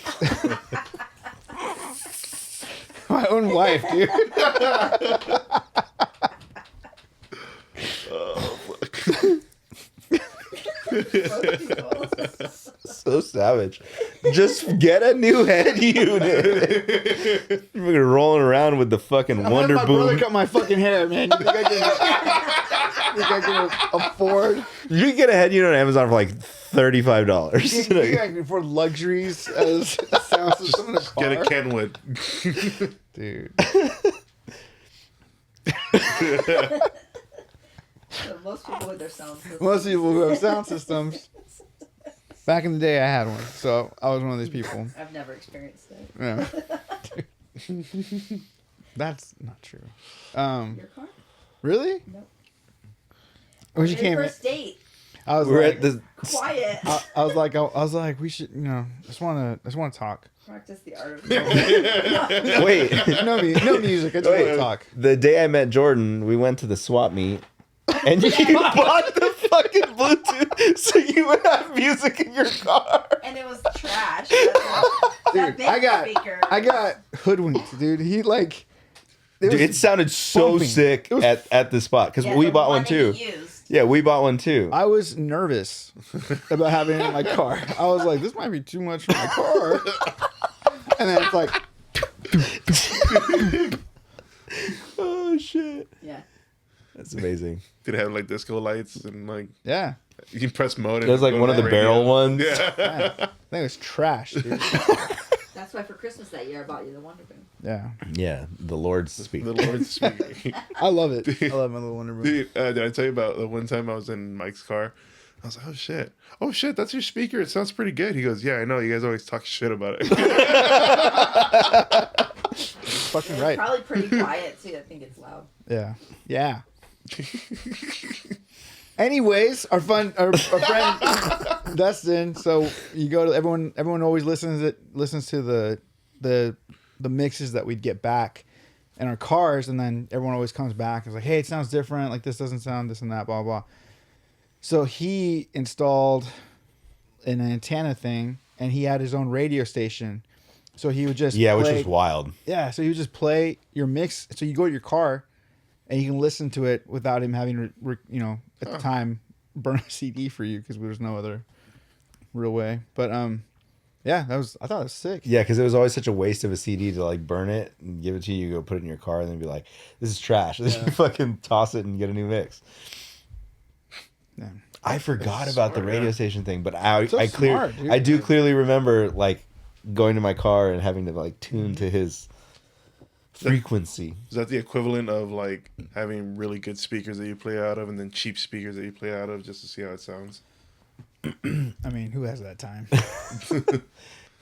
S2: my own wife, dude.
S1: So savage. Just get a new head unit. We're rolling around with the fucking Wonder
S2: My brother
S1: Boom.
S2: cut my fucking hair, man. You think I can afford?
S1: You can get a head unit on Amazon for like $35.
S2: You think I can afford luxuries as a sound system in a car?
S3: Get a Kenwood.
S2: Dude.
S4: So most people with their sound systems.
S2: Most people who have sound systems. Back in the day, I had one, so I was one of these people.
S4: I've never experienced it.
S2: Yeah. That's not true.
S4: Your car?
S2: Really?
S4: Nope.
S2: When you came,
S4: First date.
S2: I was
S1: We're
S2: like,
S1: at the.
S4: Quiet.
S2: I was like, we should, just want to talk.
S4: Practice the art of
S1: Wait.
S2: No music. I just want to talk.
S1: The day I met Jordan, we went to the swap meet, and you bought the fucking Bluetooth so you would have music in your car.
S4: And it was trash. That big speaker.
S2: I got hoodwinked, dude. He like,
S1: Dude, it sounded so
S2: bumping.
S1: sick
S2: It was-
S1: at the spot because
S4: Yeah,
S1: we
S4: the
S1: bought one
S4: that
S1: too.
S4: he used.
S1: Yeah, we bought one too.
S2: I was nervous about having it in my car. I was like, this might be too much for my car. And then it's like,
S1: Oh shit,
S4: Yeah.
S1: that's amazing.
S3: Did it have like disco lights and like
S2: yeah.
S3: you can press mode?
S1: It was like one of the barrel ones.
S3: Yeah.
S2: Yeah. I think it was trash, dude.
S4: That's why for Christmas that year I bought you the Wonder Boom.
S2: Yeah.
S1: Yeah, the Lord's speaker.
S3: The Lord's speaker.
S2: I love it. I love my little Wonder Boom.
S3: Dude, did I tell you about the one time I was in Mike's car? I was like, oh shit, that's your speaker. It sounds pretty good. He goes, yeah, I know. You guys always talk shit about it.
S2: Fucking right.
S4: Probably pretty quiet too. I think it's loud.
S2: Yeah. Yeah. Anyways, our friend Dustin. So you go to everyone always listens to the mixes that we'd get back in our cars, and then everyone always comes back and is like, hey, it sounds different, like this doesn't sound this and that, blah blah. So he installed an antenna thing, and he had his own radio station. So he would just
S1: Yeah, which
S2: play-
S1: was wild.
S2: yeah, so you just play your mix. So you go to your car, and you can listen to it without him having to, at the time, burn a CD for you because there's no other real way. But yeah, I thought it was sick.
S1: Yeah, because it was always such a waste of a CD to like burn it and give it to you, go put it in your car, and then be like, "This is trash." Then you fucking toss it and get a new mix.
S2: Yeah.
S1: I forgot
S3: That's
S1: about the
S3: smart,
S1: radio
S3: yeah.
S1: station thing, but
S2: So smart, dude.
S1: I do clearly remember like going to my car and having to like tune to his frequency.
S3: Is that the equivalent of like having really good speakers that you play out of and then cheap speakers that you play out of just to see how it sounds?
S2: I mean, who has that time?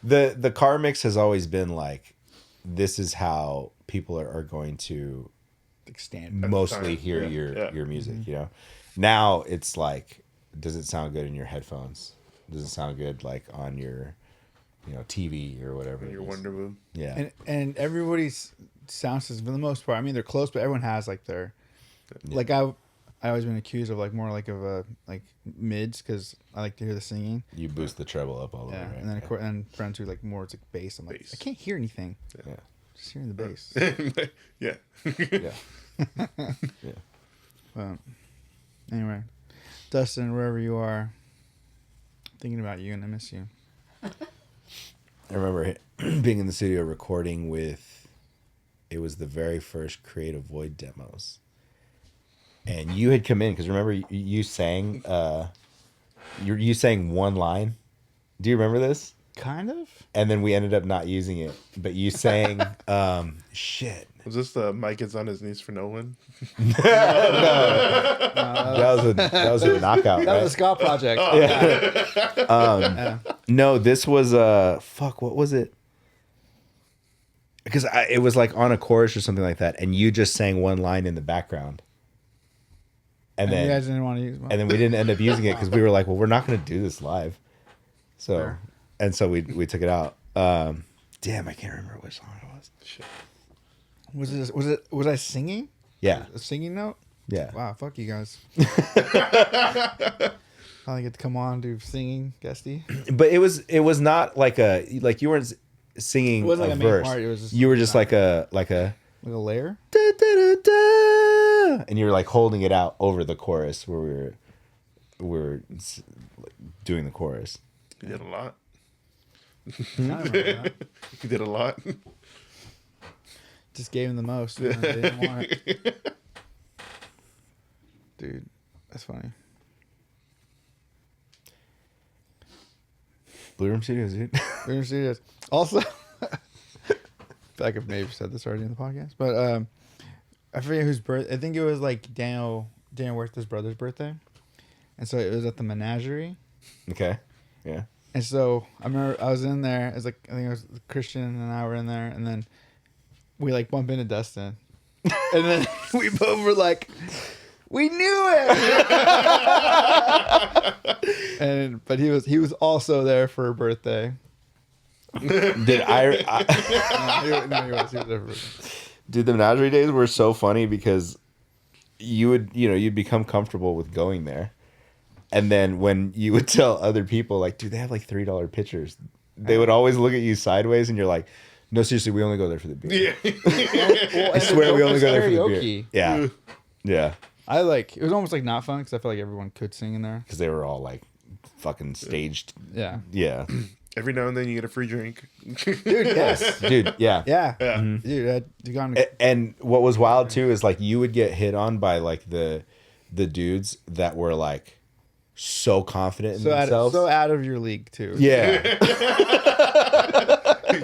S1: The car mix has always been like, this is how people are going to
S2: Like stand.
S1: mostly
S3: time,
S1: hear
S3: yeah.
S1: your music, you know. Now it's like, does it sound good in your headphones? Does it sound good like on your, TV or whatever?
S3: Your
S1: it is?
S3: Wonder Boom.
S1: Yeah.
S2: And everybody's sound system, for the most part, I mean, they're close, but everyone has like their, like I always been accused of like more like of a like mids because I like to hear the singing.
S1: You boost the treble up all the
S2: Yeah,
S1: way, right?
S2: and then of course, and friends who like more it's like bass. I'm like,
S3: Bass.
S2: I can't hear anything.
S1: Yeah.
S2: Just hearing the bass.
S3: Yeah.
S1: Yeah. Yeah.
S2: But anyway, Dustin, wherever you are, thinking about you and I miss you.
S1: I remember being in the studio recording with, it was the very first Creative Void demos. And you had come in, because remember you sang, you sang one line. Do you remember this?
S2: Kind of.
S1: And then we ended up not using it. But you sang, shit.
S3: Was this the Mike gets on his knees for no one?
S1: That was a knockout,
S2: That
S1: right?
S2: was a ska project.
S1: No, this was fuck. What was it? Because it was like on a chorus or something like that, and you just sang one line in the background, and
S2: And you guys
S1: then
S2: didn't want to use.
S1: and then we didn't end up using it because we were like, well, we're not going to do this live, so
S2: Fair.
S1: and so we took it out. Damn, I can't remember which song it was.
S3: Shit.
S2: Was I singing?
S1: Yeah,
S2: A singing note?
S1: yeah.
S2: Wow, fuck you guys. Finally get to come on do singing, guesty.
S1: But it was not like you weren't singing
S2: It wasn't
S1: a
S2: like a main
S1: verse.
S2: part, it was just
S1: you were just
S2: like
S1: like a
S2: Like a layer?
S1: da, da, da, da, and you were like holding it out over the chorus where we were like, doing the chorus.
S3: You did a lot.
S2: I don't remember that.
S3: You did a lot.
S2: Just gave him the most. They didn't want it. Dude, that's funny.
S1: Blue Room Studios, dude.
S2: We're serious. Also, I feel like I've maybe said this already in the podcast, but I forget whose birth. I think it was like Daniel Huerta's brother's birthday, and so it was at the menagerie.
S1: Okay. Yeah.
S2: And so I remember I was in there. It was like I think it was Christian and I were in there, and then we like bump into Dustin, and then we both were like, we knew it. But he was also there for her birthday.
S1: Did
S2: No, he was there for her birthday.
S1: Dude, the menagerie days were so funny because you'd become comfortable with going there. And then when you would tell other people, like, dude, they have like $3 pitchers, they would always look at you sideways and you're like, no, seriously, we only go there for the beer.
S3: Yeah.
S2: Well,
S1: I swear we only go there for the
S2: karaoke.
S1: beer. Yeah. Yeah.
S2: It was almost like not fun because I felt like everyone could sing in there.
S1: Because they were all like fucking staged.
S2: Yeah.
S1: Yeah.
S3: Every now and then you get a free drink.
S2: Dude, yes.
S1: Dude, yeah.
S2: Yeah.
S3: Yeah.
S2: Dude, you got
S1: And what was wild too is like you would get hit on by like the dudes that were like so confident in themselves.
S2: so out of your league too.
S1: Yeah.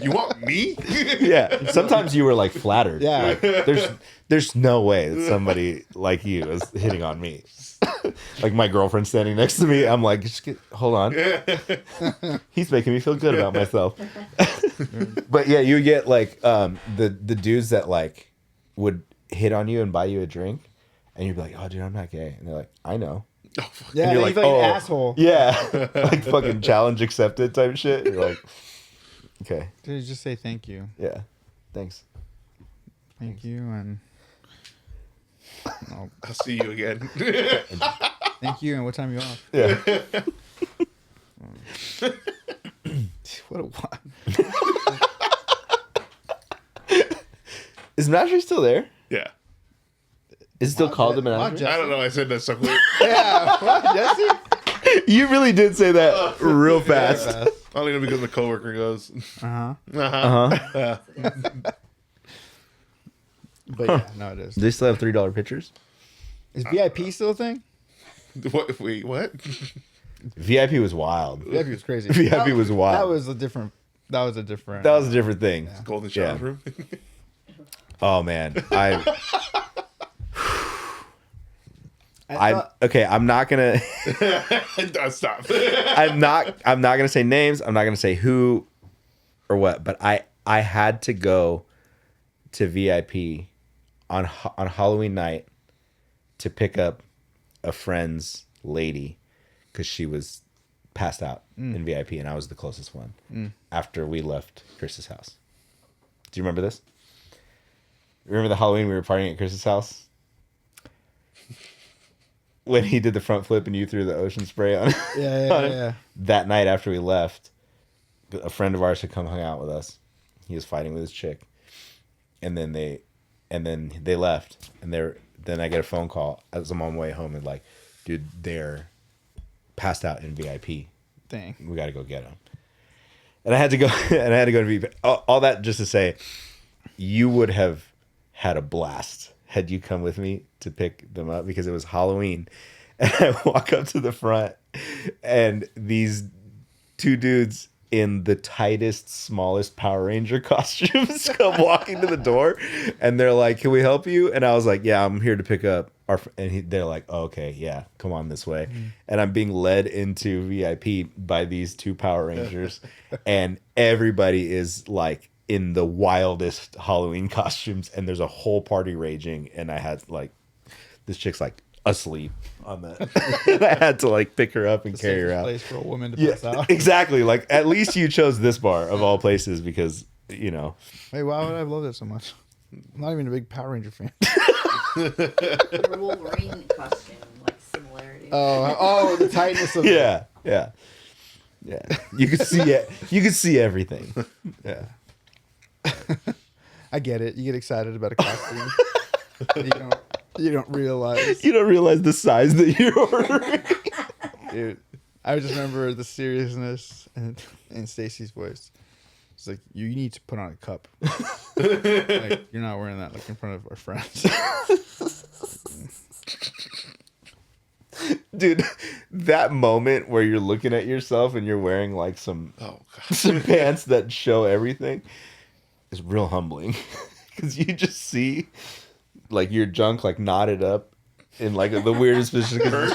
S3: You want me?
S1: Yeah. Sometimes you were like flattered.
S2: Yeah.
S1: Like, there's no way that somebody like you is hitting on me. Like my girlfriend standing next to me, I'm like, hold on. He's making me feel good about myself. But yeah, you get like the dudes that like would hit on you and buy you a drink, and you'd be like, oh dude, I'm not gay. And they're like, I know.
S3: Oh, fuck.
S2: Yeah,
S1: And you're
S2: you
S1: like,
S2: feel like
S1: oh,
S2: an asshole.
S1: Yeah. Like fucking challenge accepted type shit. You're like, okay.
S2: Dude, just say thank you.
S1: Yeah. Thanks.
S2: Thank you, and
S3: I'll see you again.
S2: thank you, and what time are you off?
S1: Yeah.
S2: What a wild.
S1: Is Menagerie still there?
S3: Yeah.
S1: Is it still called the
S2: Wow,
S1: Menagerie?
S2: Jesse.
S3: I don't know. I said that so quick.
S2: Yeah, what, Jesse?
S1: You really did say that real fast.
S3: Only know because my coworker goes.
S2: Uh-huh.
S3: Uh-huh.
S2: But yeah, no, it is.
S1: Do they still have $3 pitchers?
S2: Is VIP still a thing?
S3: What? Wait, what?
S1: VIP was wild.
S2: VIP was crazy.
S1: VIP was wild.
S2: That was a different.
S1: That was a different thing.
S3: Golden shower
S1: Yeah.
S3: room.
S1: Oh man,
S2: I thought-
S1: okay. I'm not gonna.
S3: Stop.
S1: I'm not gonna say names. I'm not gonna say who or what. But I had to go to VIP on Halloween night to pick up a friend's lady because she was passed out in VIP, and I was the closest one after we left Chris's house. Do you remember this? Remember the Halloween we were partying at Chris's house? When he did the front flip and you threw the ocean spray on, on him?
S2: Yeah.
S1: That night after we left, a friend of ours had come hung out with us. He was fighting with his chick. And then they left. And then I get a phone call as I'm on my way home and like, dude, they're passed out in VIP.
S2: Dang.
S1: We got to go get them. And I had to go to VIP. All that just to say, you would have had a blast had you come with me to pick them up because it was Halloween. And I walk up to the front and these two dudes in the tightest, smallest Power Ranger costumes come walking to the door and they're like, can we help you? And I was like, yeah, I'm here to pick up our they're like, oh, okay, yeah, come on this way. And I'm being led into VIP by these two Power Rangers and everybody is like in the wildest Halloween costumes and there's a whole party raging and I had like this chick's like asleep on that. And I had to like pick her up and carry her out.
S2: Place for a woman to
S1: Yeah,
S2: pass out.
S1: exactly. Like at least you chose this bar of all places because you know.
S2: Hey, why would I love that so much? I'm not even a big Power Ranger fan.
S4: Your Wolverine costume, like similarity.
S2: Oh, the tightness of
S1: Yeah. You could see it. You could see everything. Yeah.
S2: I get it. You get excited about a costume. you don't realize.
S1: You don't realize the size that you're ordering.
S2: Dude, I just remember the seriousness in Stacy's voice. It's like, you need to put on a cup. Like, you're not wearing that like in front of our friends.
S1: Dude, that moment where you're looking at yourself and you're wearing like some pants that show everything is real humbling because you just see like your junk like knotted up in like the weirdest position because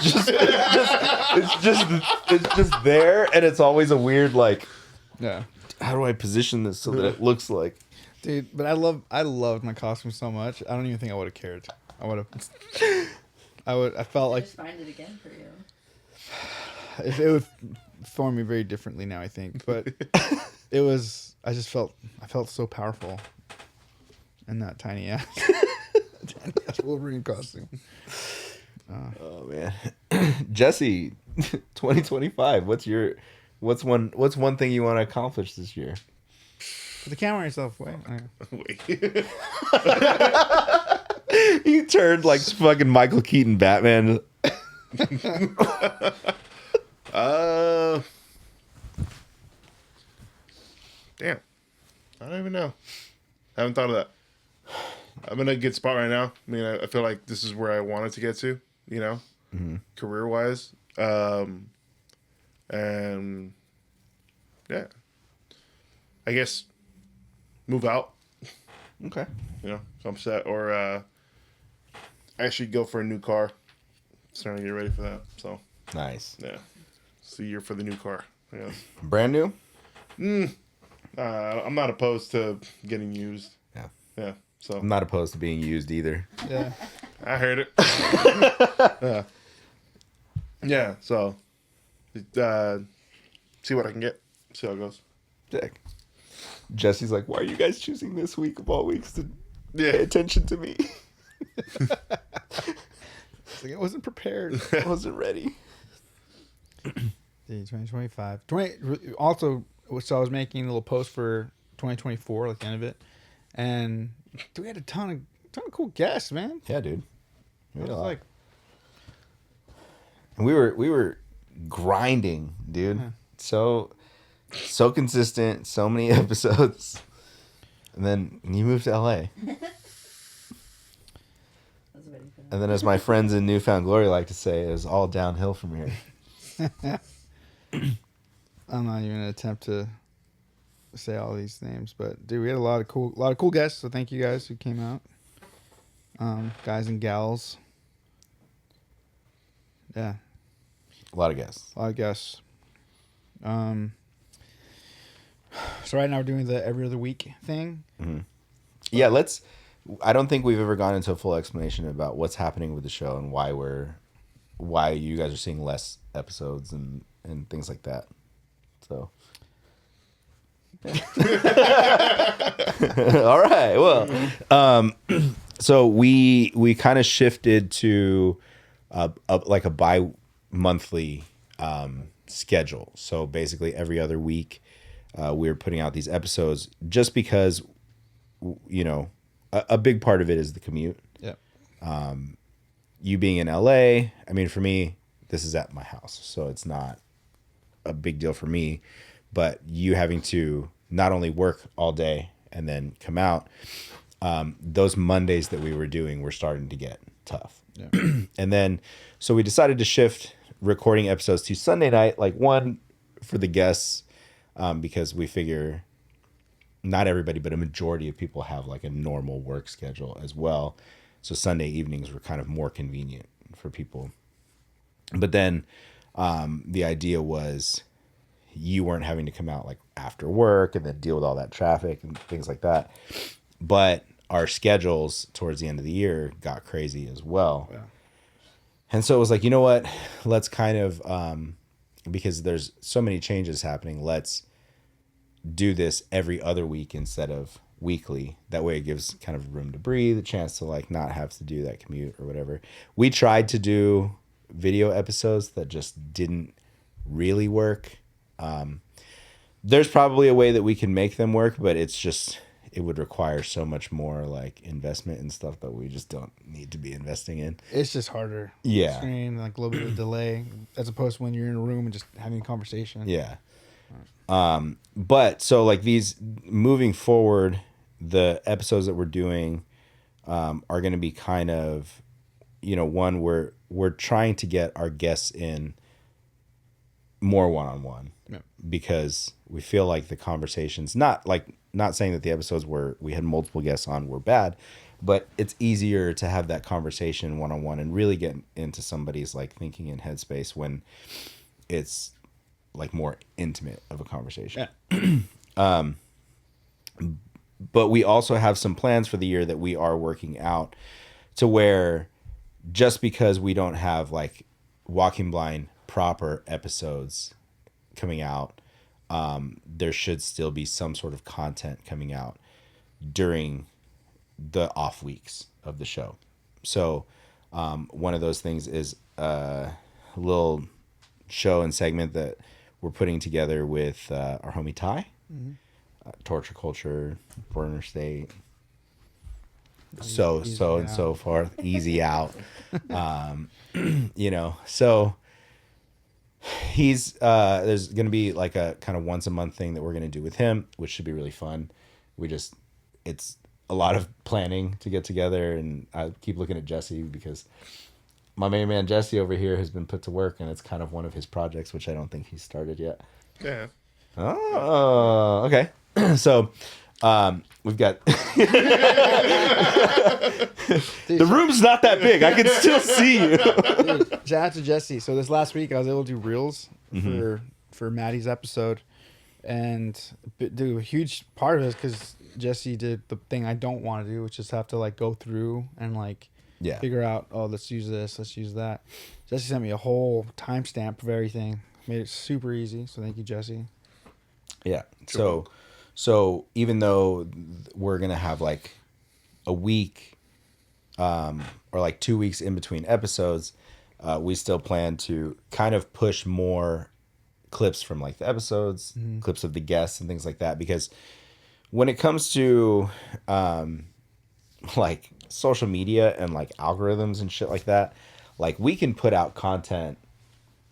S1: it's just there and it's always a weird like
S2: Yeah.
S1: how do I position this so that it looks like
S2: Dude, but I loved my costume so much. I don't even think I would have cared. I would have. I felt like
S4: Just find it again for you.
S2: it would form me very differently now, I think. But it was. I felt so powerful in that tiny ass Wolverine costume.
S1: Oh man, Jesse, 2025. What's one thing you want to accomplish this year?
S2: Put the camera on yourself. Wait.
S3: Wait.
S1: You turned like fucking Michael Keaton Batman.
S3: Damn. I don't even know. I haven't thought of that. I'm in a good spot right now. I mean, I feel like this is where I wanted to get to, you know, career wise. And yeah, I guess move out,
S1: Okay.
S3: you know, if I'm set, or actually go for a new car. Starting to get ready for that. So
S1: Nice.
S3: yeah, it's the year for the new car. I guess.
S1: Brand new.
S3: I'm not opposed to getting used.
S1: Yeah.
S3: Yeah. So
S1: I'm not opposed to being used either.
S2: Yeah.
S3: I heard it. Yeah. Yeah. So see what I can get. See how it goes.
S1: Dick. Jesse's like, why are you guys choosing this week of all weeks to
S3: Yeah.
S1: pay attention to me?
S2: It's like I wasn't prepared.
S1: I wasn't ready.
S2: Dude, 2025. Also, so I was making a little post for 2024, like the end of it, and we had a ton of cool guests, man.
S1: Yeah, dude.
S2: I
S1: We had
S2: was
S1: a lot.
S2: like,
S1: And we were grinding, dude.
S2: Yeah.
S1: So consistent, so many episodes. And then you moved to LA.
S4: I was waiting for that.
S1: And then as my friends in Newfound Glory like to say, it was all downhill from here.
S2: I'm not even gonna attempt to say all these names, but dude, we had a lot of cool guests. So thank you guys who came out, guys and gals. Yeah,
S1: A lot of guests.
S2: a lot of guests. So right now we're doing the every other week thing.
S1: Yeah, I don't think we've ever gone into a full explanation about what's happening with the show and why you guys are seeing less episodes and things like that. So all right. Well, so we kind of shifted to like a bi-monthly schedule. So basically every other week we're putting out these episodes just because, you know, a big part of it is the commute.
S2: Yep.
S1: You being in LA, I mean, for me, this is at my house, so it's not a big deal for me. But you having to not only work all day and then come out, those Mondays that we were doing were starting to get tough.
S2: Yeah.
S1: And then, so we decided to shift recording episodes to Sunday night, like one for the guests, because we figure not everybody, but a majority of people have like a normal work schedule as well. So Sunday evenings were kind of more convenient for people. But then the idea was you weren't having to come out like after work and then deal with all that traffic and things like that. But our schedules towards the end of the year got crazy as well.
S2: Yeah.
S1: And so it was like, you know what, let's kind of, because there's so many changes happening, let's do this every other week instead of weekly. That way it gives kind of room to breathe, a chance to like not have to do that commute or whatever. We tried to do video episodes that just didn't really work. There's probably a way that we can make them work, but it's just, it would require so much more like investment and stuff that we just don't need to be investing in.
S2: It's just harder.
S1: Yeah.
S2: Screen, like a little bit of delay, as opposed to when you're in a room and just having a conversation.
S1: Yeah. But so like these moving forward, the episodes that we're doing are going to be kind of, you know, one we're trying to get our guests in more one-on-one.
S2: Yeah.
S1: Because we feel like the conversations, not saying that the episodes where we had multiple guests on were bad, but it's easier to have that conversation one-on-one and really get into somebody's like thinking and headspace when it's like more intimate of a conversation.
S2: Yeah.
S1: But we also have some plans for the year that we are working out to where just because we don't have like Walking Blind proper episodes coming out, there should still be some sort of content coming out during the off weeks of the show. So one of those things is a little show and segment that we're putting together with our homie Ty, Torture Culture, Burner State, so forth, Easy Out. You know, so he's there's gonna be like a kind of once a month thing that we're gonna do with him, which should be really fun. It's a lot of planning to get together, and I keep looking at Jesse because my main man Jesse over here has been put to work, and it's kind of one of his projects, which I don't think he's started yet.
S3: Yeah.
S1: Oh, okay. So we've got the room's not that big. I can still see you.
S2: Dude, shout out to Jesse. So this last week I was able to do reels for Maddie's episode, and dude, a huge part of it is because Jesse did the thing I don't want to do, which is have to like go through and like figure out, oh, let's use this, let's use that. Jesse sent me a whole timestamp of everything, made it super easy. So thank you, Jesse.
S1: Yeah. So even though we're gonna have like a week, or like 2 weeks in between episodes, we still plan to kind of push more clips from like the episodes, clips of the guests and things like that, because when it comes to like social media and like algorithms and shit like that, like we can put out content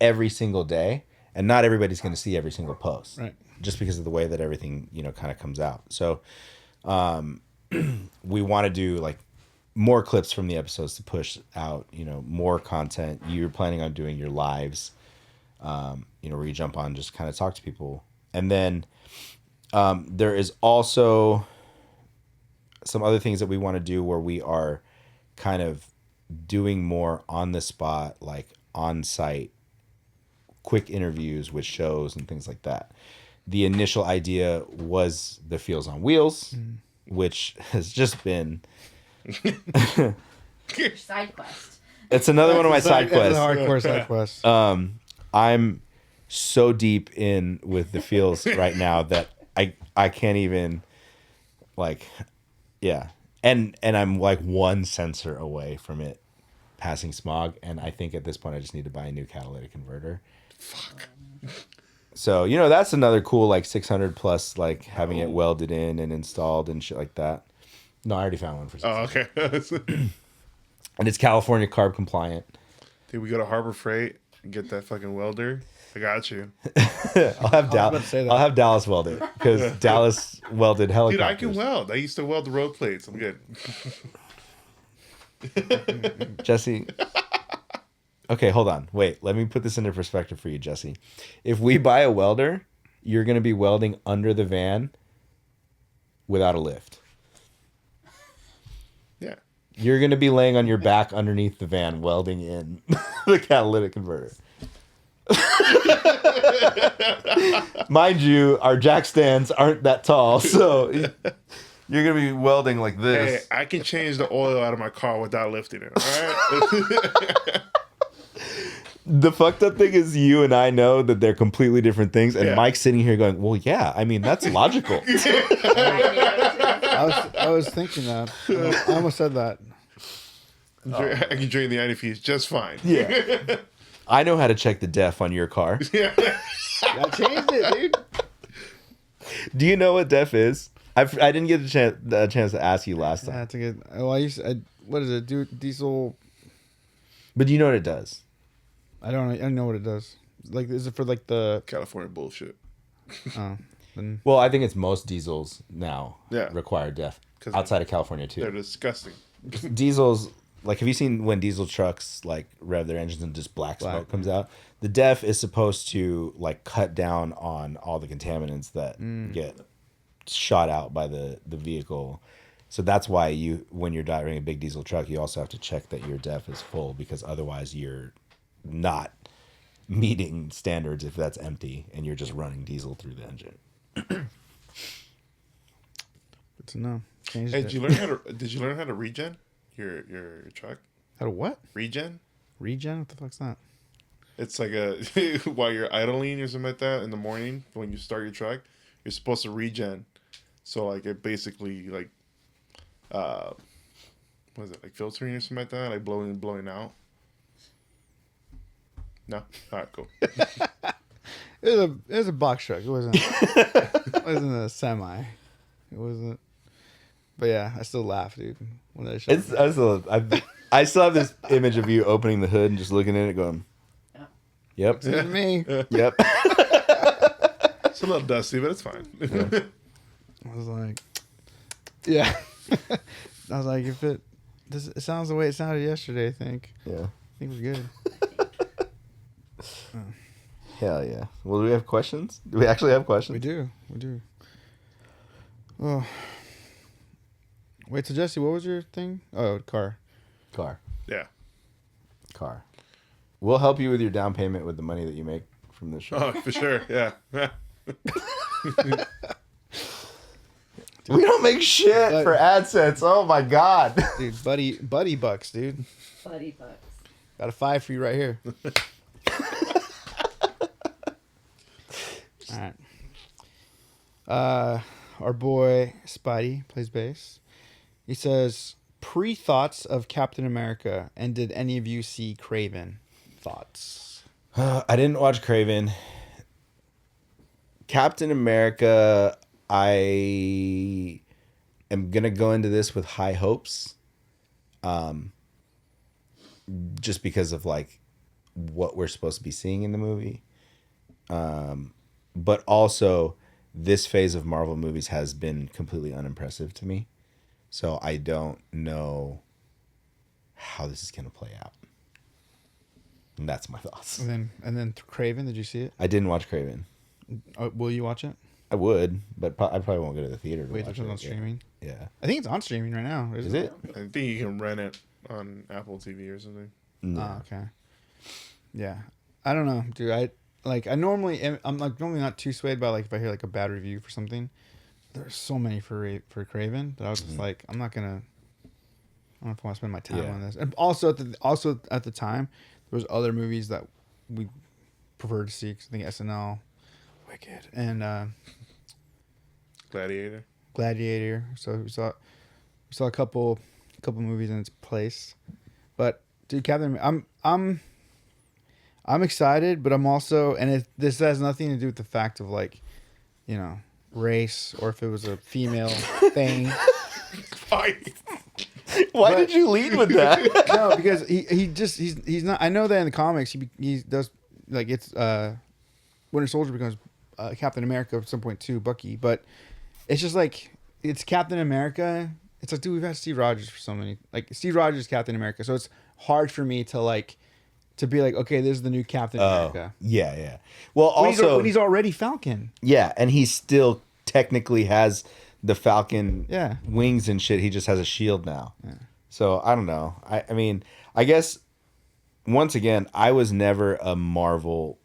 S1: every single day and not everybody's going to see every single post,
S2: right?
S1: Just because of the way that everything, you know, kind of comes out. So we want to do like more clips from the episodes to push out, you know, more content. You're planning on doing your lives, you know, where you jump on, just kind of talk to people. And then there is also some other things that we want to do where we are kind of doing more on the spot, like on site, quick interviews with shows and things like that. The initial idea was the Feels on Wheels, which has just been
S4: Your side quest.
S1: It's another one of my side quests.
S2: It's a hardcore side quest.
S1: I'm so deep in with the Feels right now that I can't even like, yeah. And I'm like one sensor away from it passing smog, and I think at this point I just need to buy a new catalytic converter.
S3: Fuck.
S1: So, you know, that's another cool like 600 plus, like having it welded in and installed and shit like that. No, I already found one for 600.
S3: Oh, okay.
S1: And it's California carb compliant.
S3: Dude, we go to Harbor Freight and get that fucking welder. I got you.
S1: I'll have Dallas weld it because Dallas welded helicopters.
S3: Dude, I can weld. I used to weld the road plates. I'm good.
S1: Jesse. Okay, hold on. Wait, let me put this into perspective for you, Jesse. If we buy a welder, you're going to be welding under the van without a lift.
S3: Yeah.
S1: You're going to be laying on your back underneath the van welding in the catalytic converter. Mind you, our jack stands aren't that tall, so you're going to be welding like this.
S3: Hey, I can change the oil out of my car without lifting it, all right?
S1: The fucked up thing is you and I know that they're completely different things, and Mike's sitting here going, well, yeah, I mean, that's logical.
S2: I was thinking that. I almost said that.
S3: I can drain the antifreeze just fine.
S1: Yeah. I know how to check the def on your car.
S3: Yeah.
S2: I changed it, dude.
S1: Do you know what def is? I didn't get a chance to ask you last time.
S2: That's a good. Oh, what is it? Diesel.
S1: But do you know what it does?
S2: I don't know what it does. Like, is it for like the
S3: California bullshit.
S2: Then
S1: Well, I think it's most diesels now
S3: Yeah.
S1: require def outside of California too.
S3: They're disgusting.
S1: Diesels, like, have you seen when diesel trucks like rev their engines and just black smoke comes out? The def is supposed to like cut down on all the contaminants that get shot out by the vehicle. So that's why when you're driving a big diesel truck, you also have to check that your def is full, because otherwise you're not meeting standards if that's empty and you're just running diesel through the engine.
S2: Good to know. Changed
S3: Hey,
S2: it.
S3: did you learn how to regen your truck?
S2: How to what?
S3: Regen?
S2: Regen? What the fuck's that?
S3: It's like while you're idling or something like that in the morning when you start your truck, you're supposed to regen. So like it basically like what is it, like filtering or something like that, like blowing out. No, all right, cool.
S2: It was a box truck. It wasn't. It wasn't a semi. It wasn't. But yeah, I still laugh, dude. When I showed
S1: It's I still have this image of you opening the hood and just looking at it, going, "Yep,
S2: It's me.
S1: yep."
S3: It's a little dusty, but it's fine.
S2: I was like, yeah. I was like, if it sounds the way it sounded yesterday, I think
S1: Yeah.
S2: we're good.
S1: Hell yeah. Well, do we have questions? Do we actually have questions?
S2: We do. Oh. Wait, so Jesse, what was your thing? Oh, car.
S3: Yeah.
S1: Car. We'll help you with your down payment with the money that you make from this show.
S3: Oh, for sure. Yeah.
S1: We don't make shit
S2: But-
S1: for AdSense. Oh my god.
S2: Dude, buddy bucks, dude.
S4: Buddy bucks.
S2: Got a 5 for you right here. All right. Our boy Spidey plays bass. He says, pre-thoughts of Captain America, and did any of you see Craven? Thoughts?
S1: I didn't watch Craven. Captain America, I am going to go into this with high hopes. Just because of like what we're supposed to be seeing in the movie. But also this phase of Marvel movies has been completely unimpressive to me. So I don't know how this is going to play out. And that's my thoughts.
S2: And then Craven, did you see it?
S1: I didn't watch Craven.
S2: Will you watch it?
S1: I would, but I probably won't go to the theater to
S2: Wait,
S1: watch
S2: it's
S1: it.
S2: on streaming?
S1: Yeah.
S2: I think it's on streaming right now.
S1: Is it?
S3: I think you can rent it on Apple TV or something.
S1: No.
S2: Oh, okay. Yeah. I don't know, dude. I'm normally not too swayed by like if I hear like a bad review for something. There's so many for Craven that I was just like, I don't know if I want to spend my time on this. And also at the time, there was other movies that we preferred to see. 'Cause I think SNL, Wicked, and
S3: Gladiator.
S2: So we saw a couple movies in its place. But dude, Captain, I'm excited, but I'm also, and this has nothing to do with the fact of like, you know, race or if it was a female thing.
S1: Why did you lead with that?
S2: No, because he's not. I know that in the comics he does like it's Winter Soldier becomes Captain America at some point too, Bucky. But it's just like it's Captain America. It's like, dude, we've had Steve Rogers for so many. Like Steve Rogers is Captain America, so it's hard for me to be like, okay, this is the new Captain America.
S1: Yeah. Well,
S2: When
S1: also,
S2: he's already Falcon.
S1: yeah, and he still technically has the Falcon
S2: Yeah.
S1: wings and shit. He just has a shield now. Yeah. So I don't know. I mean, I guess once again, I was never a Marvel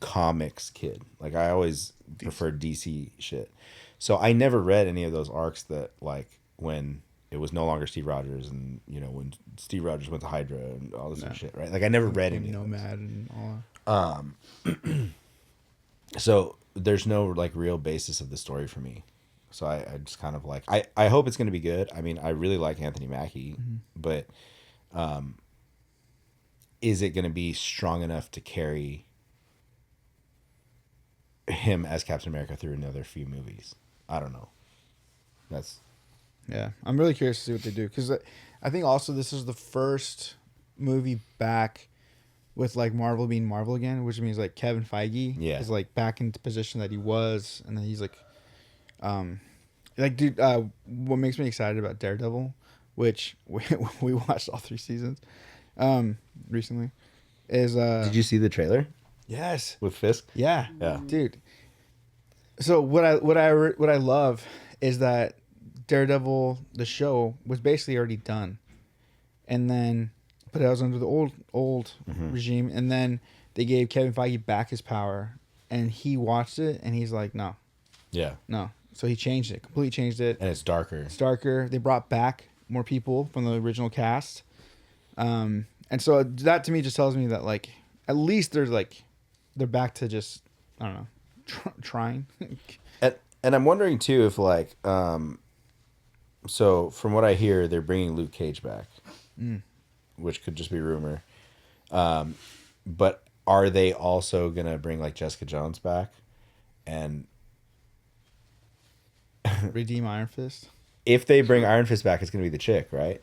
S1: comics kid. Like I always preferred DC shit. So I never read any of those arcs that like when it was no longer Steve Rogers and you know when Steve Rogers went to Hydra and all this shit, right? Like I never read any of those.
S2: Nomad and all.
S1: So there's no like real basis of the story for me. So I just kind of like I hope it's gonna be good. I mean I really like Anthony Mackie, but is it gonna be strong enough to carry him as Captain America through another few movies? I don't know.
S2: Yeah, I'm really curious to see what they do because I think also this is the first movie back with like Marvel being Marvel again, which means like Kevin Feige is like back into the position that he was, and then he's like, dude, what makes me excited about Daredevil, which we watched all 3 seasons, recently, is
S1: Did you see the trailer
S2: yes,
S1: with Fisk?
S2: yeah,
S1: Yeah.
S2: dude. So what I love is that Daredevil the show was basically already done, and then but it was under the old regime, and then they gave Kevin Feige back his power, and he watched it and he's like, no,
S1: Yeah.
S2: no, So he changed it, completely changed it.
S1: And it's darker.
S2: It's darker. They brought back more people from the original cast. And so that to me just tells me that like at least they're back to just I don't know trying.
S1: And I'm wondering too if like so from what I hear they're bringing Luke Cage back, which could just be rumor. But are they also gonna bring like Jessica Jones back and
S2: Redeem Iron Fist?
S1: if they bring Iron Fist back, it's gonna be the chick, right?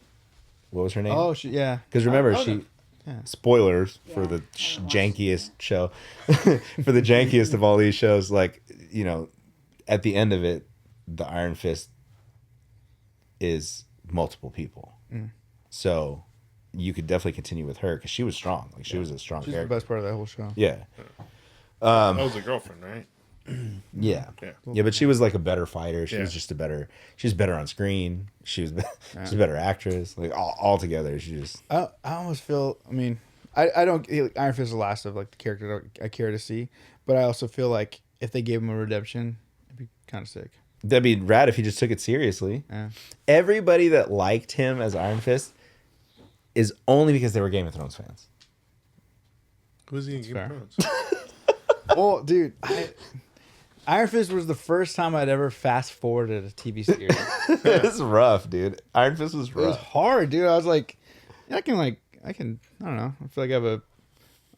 S1: What was her name?
S2: Oh, yeah.
S1: Because remember,
S3: Oh,
S1: she
S3: no.
S2: Yeah.
S1: spoilers for
S4: Yeah,
S1: the
S4: I haven't watched
S1: jankiest show, for the jankiest of all these shows. Like at the end of it, the Iron Fist is multiple people. So you could definitely continue with her because she was strong. Like she was a strong
S2: She's the
S1: character.
S2: best part of that whole show.
S1: Yeah,
S3: That was a girlfriend, right?
S1: yeah,
S3: Yeah.
S1: yeah. But she was like a better fighter. She was
S3: Yeah.
S1: just she was better on screen. She was she's a better actress. Like all together, she just
S2: I almost feel. I mean, I don't. Iron Fist is the last of like the character that I care to see, but I also feel like if they gave him a redemption, it'd be kind of sick.
S1: that'd be rad if he just took it seriously.
S2: Yeah.
S1: Everybody that liked him as Iron Fist is only because they were Game of Thrones fans.
S3: Who's he in Game
S2: fair.
S3: of Thrones?
S2: Well, dude, Iron Fist was the first time I'd ever fast forwarded a TV series.
S1: It's rough, dude. Iron Fist was
S2: It was
S1: rough.
S2: hard, dude. I was like, I can, I don't know. I feel like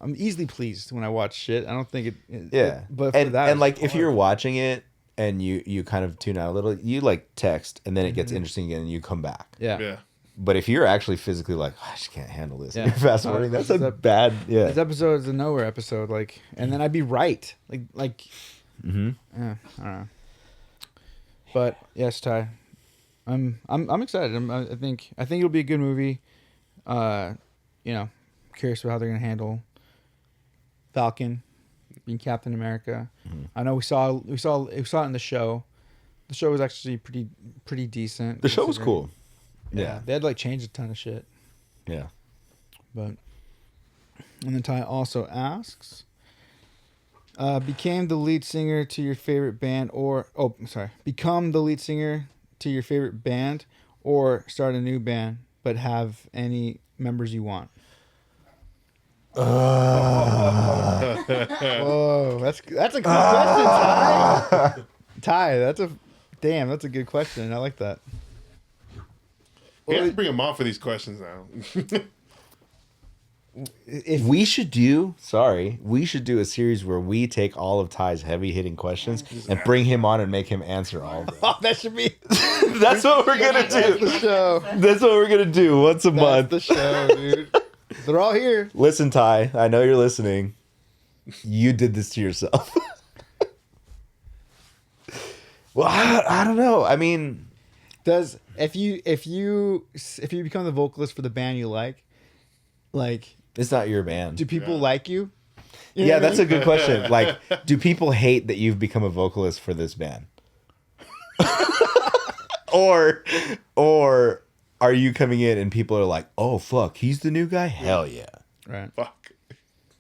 S2: I'm easily pleased when I watch shit. I don't think
S1: Yeah,
S2: but for
S1: and
S2: that,
S1: and
S2: it's
S1: like if
S2: hard.
S1: you're watching it and you kind of tune out a little, you like text and then it gets interesting again and you come back.
S2: yeah.
S3: Yeah.
S1: But if you're actually physically like, I just can't handle this,
S2: Yeah.
S1: you're fast forwarding. That's a
S2: That-
S1: bad. Yeah.
S2: This episode is a nowhere episode, like, and then I'd be right, like,
S1: Mm-hmm.
S2: yeah, I don't know. But yes, Ty, I'm excited. I think it'll be a good movie. Curious about how they're gonna handle Falcon being Captain America. I know we saw it in the show. The show was actually pretty decent.
S1: The show was
S2: considering-
S1: cool. Yeah.
S2: They had like changed a ton of shit.
S1: Yeah.
S2: But and then Ty also asks, became the lead singer to your favorite band become the lead singer to your favorite band or start a new band but have any members you want. Whoa, that's a good question, Ty. Ty, that's a good question. I like that.
S3: We have to bring him on for these questions now.
S2: If
S1: We should do a series where we take all of Ty's heavy hitting questions and bring him on and make him answer all of them.
S2: oh, that should be
S1: That's what we're gonna
S2: the
S1: do.
S2: show.
S1: That's what we're gonna do once a
S2: That's
S1: month.
S2: the show, dude. They're all here.
S1: Listen, Ty, I know you're listening. You did this to yourself. Well, I don't know. I mean,
S2: Does if you become the vocalist for the band you like
S1: it's not your band.
S2: do people like you? You know
S1: Yeah,
S2: what I
S1: that's a
S2: mean?
S1: good question. Like, do people hate that you've become a vocalist for this band? or are you coming in and people are like, "Oh fuck, he's the new guy"? Hell yeah.
S2: Right.
S3: Fuck.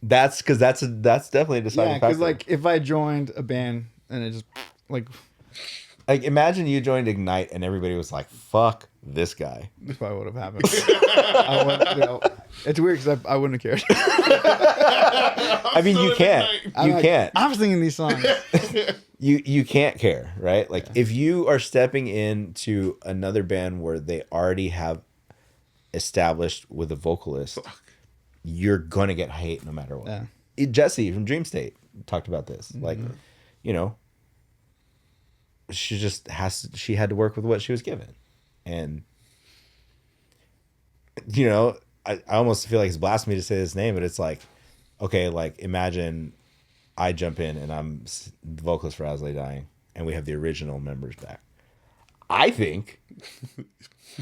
S1: That's definitely a deciding
S2: Yeah, because
S1: factor.
S2: like if I joined a band and it just like
S1: Like, imagine you joined Ignite and everybody was like, "Fuck this guy."
S2: this probably would have happened. I wouldn't, it's weird because I wouldn't have cared.
S1: I mean, you can't.
S2: I'm
S1: You
S2: like,
S1: can't.
S2: I'm singing these songs.
S1: You can't care, right? Like if you are stepping into another band where they already have established with a vocalist, you're gonna get hate no matter what.
S2: Yeah.
S1: Jesse from Dream State talked about this. Like, she had to work with what she was given, and I almost feel like it's blasphemy to say his name, but it's like, okay, like imagine I jump in and I'm the vocalist for As Lay Dying, and we have the original members back. I think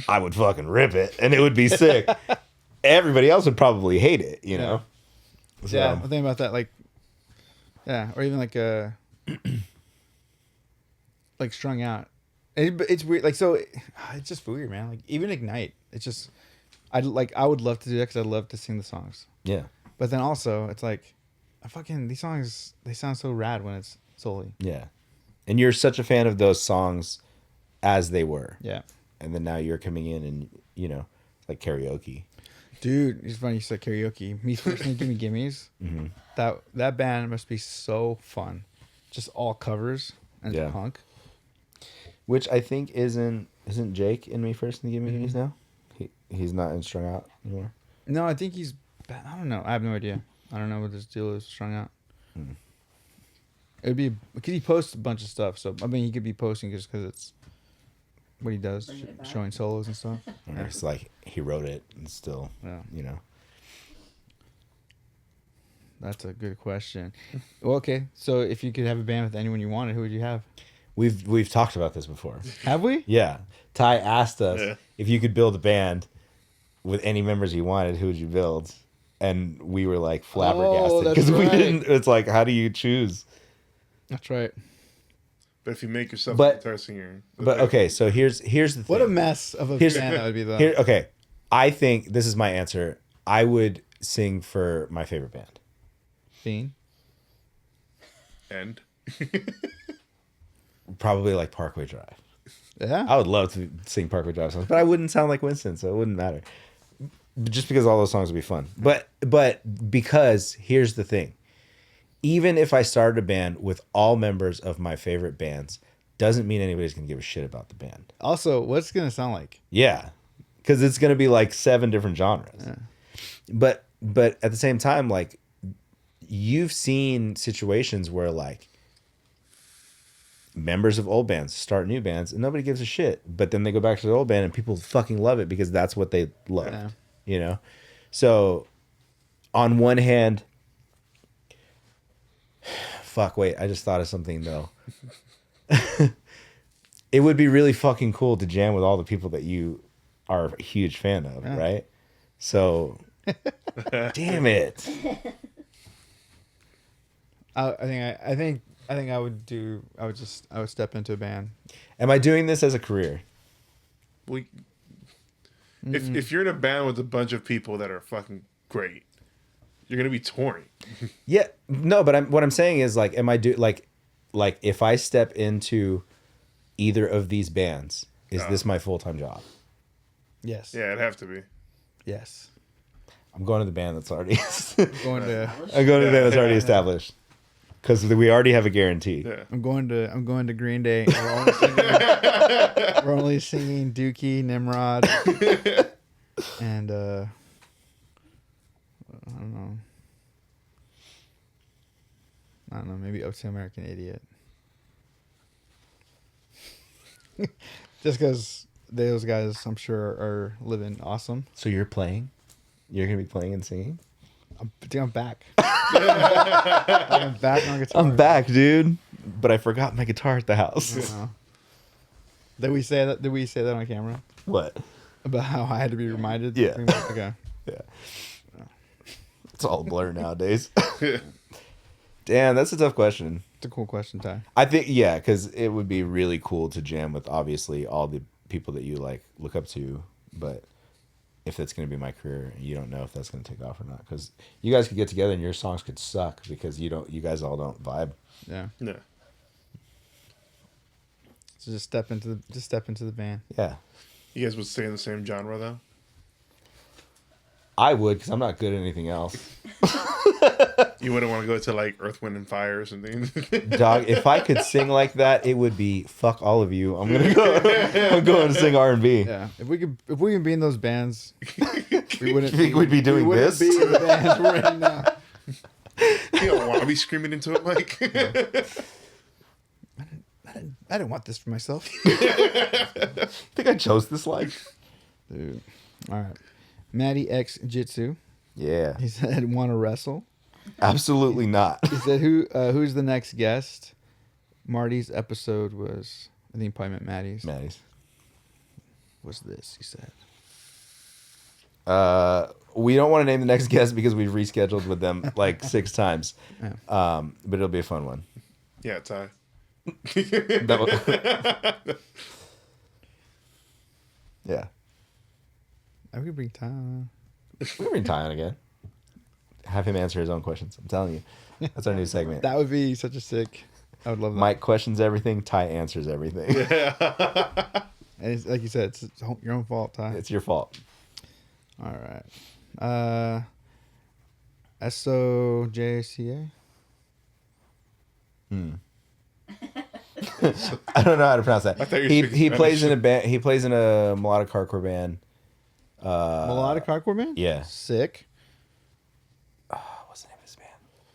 S1: I would fucking rip it, and it would be sick. Everybody else would probably hate it, you know? So,
S2: Yeah, I'm thinking about that, or even like strung out. It's weird, it's just weird, man. Like even Ignite, it's just, I would love to do that because I'd love to sing the songs.
S1: yeah.
S2: But then also, it's like, these songs, they sound so rad when it's solely.
S1: Yeah. And you're such a fan of those songs as they were.
S2: Yeah.
S1: And then now you're coming in and, it's like karaoke.
S2: Dude, it's funny you said karaoke. Me first and Gimme Gimmes.
S1: Mm-hmm.
S2: That band must be so fun. Just all covers and
S1: Yeah.
S2: punk.
S1: Which I think isn't Jake in Me First and the Gimme Gimmes now? He's not in Strung Out anymore.
S2: No, I think he's. I don't know. I have no idea. I don't know what this deal is. Strung Out. It would be because he posts a bunch of stuff. So I mean, he could be posting just because it's what he does,
S4: Bringing it back.
S2: showing solos and stuff.
S1: Or it's like he wrote it and still,
S2: Yeah. That's a good question. Well, okay, so if you could have a band with anyone you wanted, who would you have?
S1: We've talked about this before.
S2: Have we?
S1: Yeah. Ty asked us
S3: Yeah.
S1: if you could build a band with any members you wanted, who would you build? And we were like flabbergasted
S2: that's
S1: because we
S2: right.
S1: didn't. It's like, how do you choose?
S2: That's right.
S3: But if you make yourself
S1: But-
S3: a guitar singer,
S1: But okay, so here's the thing.
S2: What a mess of a
S1: Here's-
S2: band that would be, though.
S1: Okay, I think this is my answer. I would sing for my favorite band.
S2: Fiend.
S3: and
S1: Probably like Parkway Drive.
S2: Yeah.
S1: I would love to sing Parkway Drive songs, but I wouldn't sound like Winston, so it wouldn't matter. Just because all those songs would be fun. But because here's the thing. Even if I started a band with all members of my favorite bands, doesn't mean anybody's gonna give a shit about the band.
S2: Also, what's it gonna sound like?
S1: Yeah. Because it's gonna be like 7 different genres.
S2: Yeah.
S1: But at the same time, like, you've seen situations where like members of old bands start new bands and nobody gives a shit, but then they go back to the old band and people fucking love it because that's what they love.
S2: Yeah.
S1: So on one hand, I just thought of something though. It would be really fucking cool to jam with all the people that you are a huge fan of, right? So damn it.
S2: I think I would step into a band.
S1: Am I doing this as a career?
S3: if you're in a band with a bunch of people that are fucking great, you're gonna be touring.
S1: Yeah, no, but what I'm saying is like, am I like if I step into either of these bands, is this my full-time job?
S2: Yes.
S3: Yeah, it'd have to be.
S2: Yes.
S1: I'm going to the band that's already.
S2: Going to.
S1: I'm going to the band that's already established because we already have a guarantee.
S3: Yeah.
S2: I'm going to Green Day. We're only singing Dookie, Nimrod, and I don't know, maybe Uptown American Idiot. Just because those guys, I'm sure, are living awesome.
S1: So you're playing? You're gonna be playing and singing?
S2: I'm back. I'm back on guitar.
S1: I'm back, dude. But I forgot my guitar at the house.
S2: Did we say that? Did we say that on camera
S1: What?
S2: about how I had to be reminded?
S1: Yeah.
S2: Okay.
S1: Yeah. It's all a blur nowadays. Damn, that's a tough question.
S2: It's a cool question, Ty.
S1: I think, yeah, because it would be really cool to jam with obviously all the people that you like look up to, but if that's going to be my career, you don't know if that's going to take off or not. Because you guys could get together and your songs could suck because you guys all don't vibe.
S2: Yeah.
S3: Yeah.
S2: So just step into the band.
S1: Yeah,
S3: You guys would stay in the same genre though.
S1: I would because I'm not good at anything else.
S3: You wouldn't want to go to like Earth, Wind, and Fire or something.
S1: Dog, if I could sing like that, it would be fuck all of you. I'm gonna go. I'm going to sing R&B.
S2: Yeah. If we could be in those bands, we wouldn't.
S1: You think we'd be doing
S2: we wouldn't
S1: this?
S2: be in the bands we're in now.
S3: You don't want to be screaming into it, Mike.
S2: I didn't want this for myself.
S1: Think I chose this life?
S2: Dude. All right. Matty X Jitsu.
S1: Yeah,
S2: He said, "Want to wrestle?"
S1: absolutely not.
S2: He said, "Who's the next guest?" Marty's episode was. I think he probably meant Maddie's.
S1: Maddie's.
S2: What's this? He said.
S1: We don't want to name the next guest because we've rescheduled with them like 6 times.
S2: Yeah.
S1: But it'll be a fun one.
S3: Yeah, Ty.
S1: Yeah.
S2: I could bring Tom.
S1: We can bring Ty on again. Have him answer his own questions. I'm telling you. That's our new segment.
S2: That would be such a sick. I would love that.
S1: Mike questions everything. Ty answers everything.
S2: And it's, like you said, it's your own fault, Ty.
S1: It's your fault.
S2: All right. SOJCA?
S1: I don't know how to pronounce that.
S3: I thought you were
S1: He
S3: speaking
S1: plays in
S3: Spanish.
S1: a band. He plays in a melodic hardcore band.
S2: Melodic hardcore band?
S1: Yeah.
S2: Sick.
S1: What's the name of his band?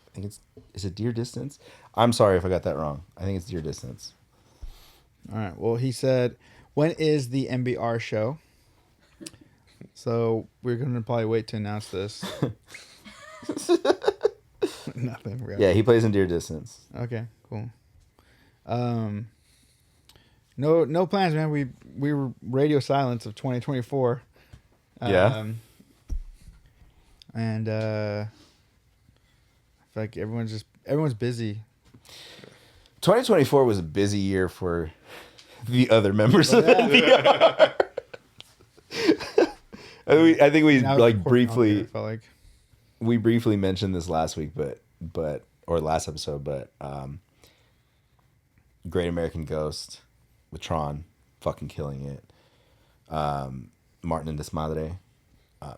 S1: I think is it Dear Distance? I'm sorry if I got that wrong. I think it's Dear Distance.
S2: All right. Well, he said, when is the MBR show? So we're going to probably wait to announce this. Nothing.
S1: Yeah, he plays in Dear Distance.
S2: Okay, cool. No plans, man. We were radio silence of 2024.
S1: Yeah.
S2: And I feel like everyone's busy.
S1: 2024 was a busy year for the other members of
S2: Yeah.
S1: the I think we
S2: And I was
S1: like
S2: recording all year,
S1: briefly
S2: I felt like.
S1: we briefly mentioned this last week, or last episode, but Great American Ghost with Tron, fucking killing it. Martin and Desmadre.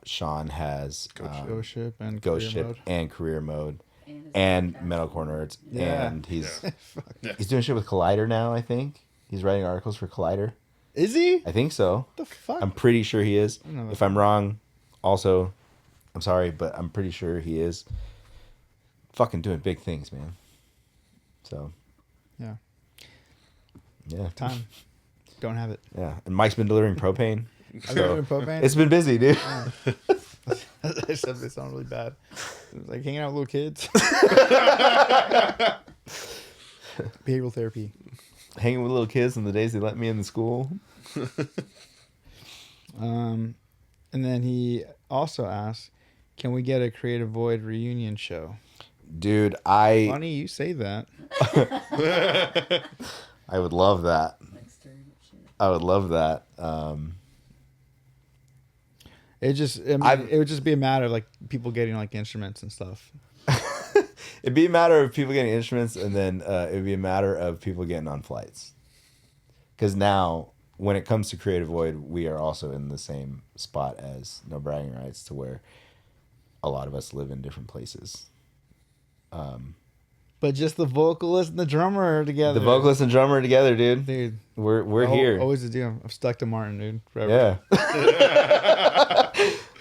S1: Sean has
S2: Ghost Ship and
S1: Ghost
S2: Career
S1: Ship
S2: Mode.
S1: and Career Mode
S4: his
S1: and
S4: podcast.
S1: Metalcore Nerds,
S2: Yeah.
S1: and he's
S2: Fuck.
S1: he's doing shit with Collider now. I think he's writing articles for Collider.
S2: Is he?
S1: I think so.
S2: What the fuck?
S1: I'm pretty sure he is.
S2: I don't know
S1: If
S2: that.
S1: I'm wrong, also, I'm sorry, but I'm pretty sure he is. Fucking doing big things, man. So,
S2: Yeah.
S1: yeah.
S2: Time. Don't have it.
S1: Yeah. And Mike's been delivering propane.
S2: I've been doing propane.
S1: It's been busy, dude.
S2: I said they sound really bad. It's like hanging out with little kids. Behavioral therapy.
S1: Hanging with little kids on the days they let me in the school.
S2: And then he also asked, "Can we get a Creative Void reunion show?"
S1: Dude, I
S2: Funny you say that.
S1: would love that.
S4: Next turn, shit.
S1: I would love that.
S2: It would just be a matter of like people getting like instruments and stuff.
S1: It'd be a matter of people getting instruments, and then it'd be a matter of people getting on flights. Because now, when it comes to Creative Void, we are also in the same spot as No Bragging Rights, to where a lot of us live in different places.
S2: But just the vocalist and the drummer are together.
S1: The vocalist and drummer are together, dude.
S2: dude.
S1: We're here.
S2: Always a deal. I'm stuck to Martin, dude. Forever.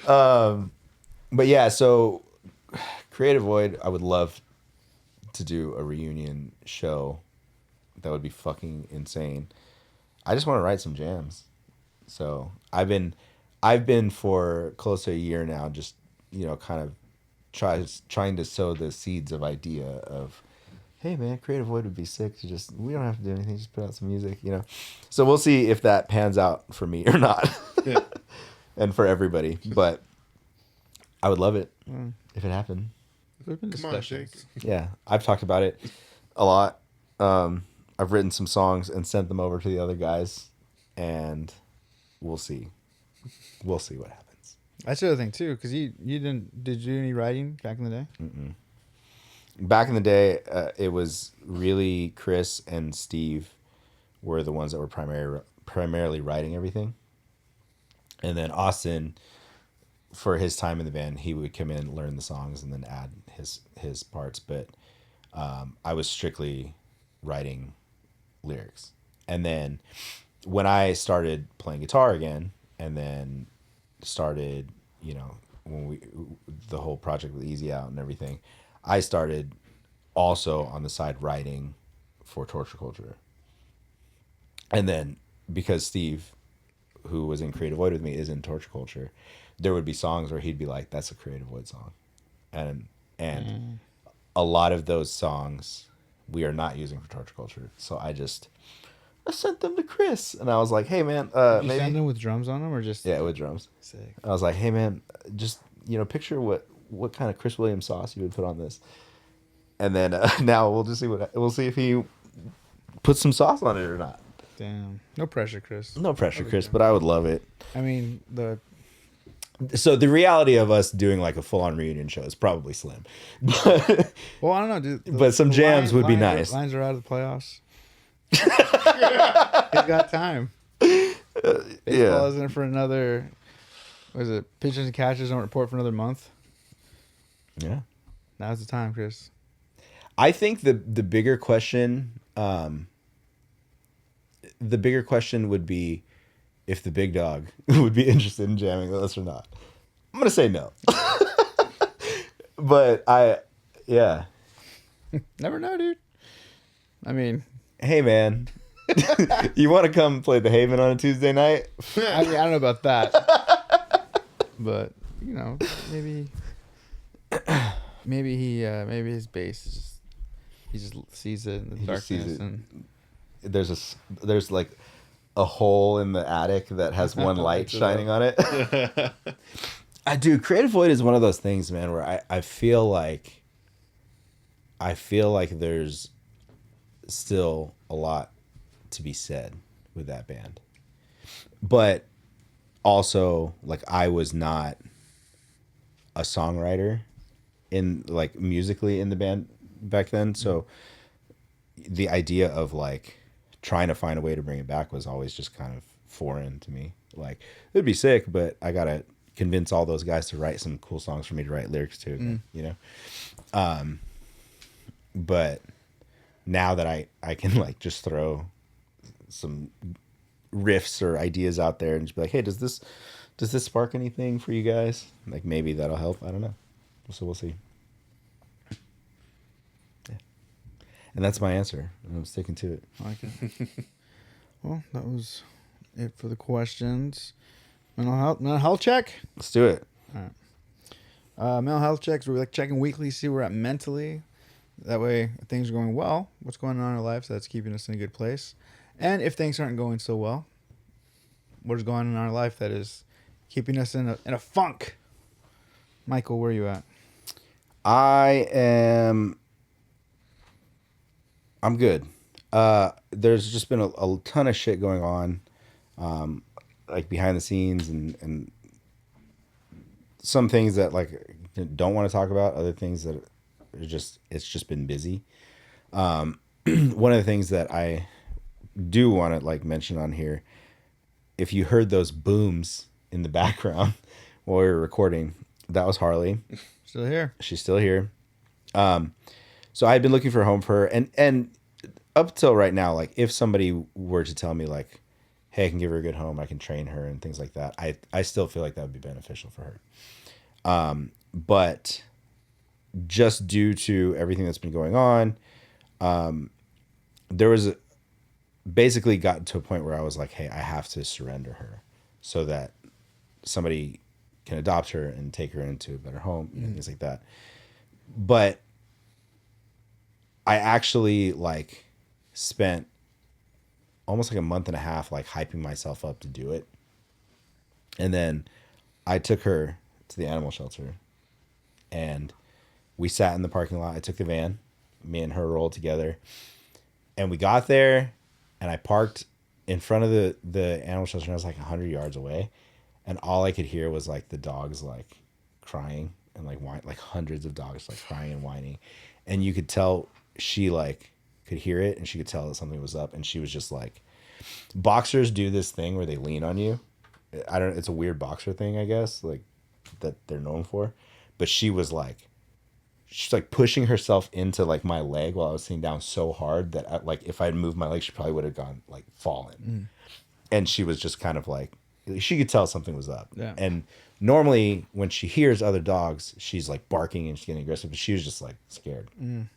S1: Yeah. But yeah, so Creative Void, I would love to do a reunion show. That would be fucking insane. I just want to write some jams. So I've been for close to a year now, just, kind of trying to sow the seeds of idea of, hey man, Creative Void would be sick to just, we don't have to do anything, just put out some music, So we'll see if that pans out for me or not.
S3: Yeah.
S2: Mm.
S1: And for everybody. But I would love it if it happened.
S2: There've been
S3: Come on, Jake.
S2: discussions.
S1: Yeah, I've talked about it a lot. I've written some songs and sent them over to the other guys, and we'll see. We'll see what happens.
S2: That's the other thing too, because did you do any writing back in the day?
S1: Back in the day, it was really Chris and Steve were the ones that were primarily writing everything. And then Austin, for his time in the band, he would come in, learn the songs, and then add his parts. But I was strictly writing lyrics. And then when I started playing guitar again, and then started, when the whole project with Easy Out and everything, I started also on the side writing for Torture Culture. And then because Steve, who was in Creative Void with me, is in Torture Culture, there would be songs where he'd be like, that's a Creative Void song. And a lot of those songs we are not using for Torture Culture. So I sent them to Chris, and I was like, hey man,
S2: Did you
S1: maybe.
S2: send them with drums on them or just
S1: Yeah, with drums.
S2: sick?
S1: I was like, hey man, just, picture what kind of Chris Williams sauce you would put on this. And then now we'll see if he puts some sauce on it or not.
S2: Damn, no pressure, Chris.
S1: No pressure,
S2: That'd be
S1: Chris,
S2: cool.
S1: but I would love it.
S2: I mean,
S1: So the reality of us doing like a full-on reunion show is probably slim. But,
S2: Well, I don't know, dude.
S1: but some jams would be nice.
S2: Lions are out of the playoffs. He's got time. Baseball isn't for another. What is it? Pitchers and catchers don't report for another month.
S1: Yeah.
S2: Now's the time, Chris.
S1: I think the bigger question, would be if the big dog would be interested in jamming with us or not. I'm gonna say no, but
S2: Never know, dude. I mean,
S1: hey man, you want to come play the Haven on a Tuesday night?
S2: I don't know about that, but you know, maybe his bass is just, he just sees it in the
S1: He just sees
S2: darkness
S1: it.
S2: and
S1: There's like a hole in the attic that has one light shining on it. Dude, Creative Void is one of those things, man, where I feel like there's still a lot to be said with that band. But also, like, I was not a songwriter in like musically in the band back then, so the idea of like trying to find a way to bring it back was always just kind of foreign to me. Like, it'd be sick, but I gotta convince all those guys to write some cool songs for me to write lyrics to again, you know? But now that I can like just throw some riffs or ideas out there and just be like, hey, does this spark anything for you guys? Like, maybe that'll help. I don't know. So we'll see. Yeah. And that's my answer. I'm sticking to it.
S2: I like it. Well, that was it for the questions. Mental health check.
S1: Let's do it.
S2: Mental health checks. We like checking weekly, see where we're at mentally. That way, if things are going well, what's going on in our lives that's keeping us in a good place. And if things aren't going so well, what is going on in our life that is keeping us in a funk. Michael, where are you at?
S1: I'm good. There's just been a ton of shit going on, like behind the scenes and some things that like don't want to talk about, other things that are just, it's just been busy. One of the things that I do want to like mention on here, if you heard those booms in the background while we were recording, that was Harley.
S2: Still here.
S1: She's still here. So I had been looking for a home for her, and up till right now, like if somebody were to tell me like, hey, I can give her a good home, I can train her and things like that, I still feel like that would be beneficial for her. But just due to everything that's been going on, there was basically got to a point where I was like, hey, I have to surrender her so that somebody can adopt her and take her into a better home and things like that. But I actually like spent almost like a month and a half like hyping myself up to do it. And then I took her to the animal shelter and we sat in the parking lot. I took the van, me and her rolled together, and we got there and I parked in front of the animal shelter and I was like 100 yards away. And all I could hear was like the dogs like crying and like whine, like hundreds of dogs like crying and whining. And you could tell she like could hear it and she could tell that something was up. And she was just like, boxers do this thing where they lean on you. It's a weird boxer thing, I guess, like that they're known for. But she's like pushing herself into like my leg while I was sitting down so hard that like if I had moved my leg, she probably would have gone like fallen. And she was just kind of like, she could tell something was up.
S2: Yeah.
S1: And normally when she hears other dogs, she's like barking and she's getting aggressive, but she was just like scared. And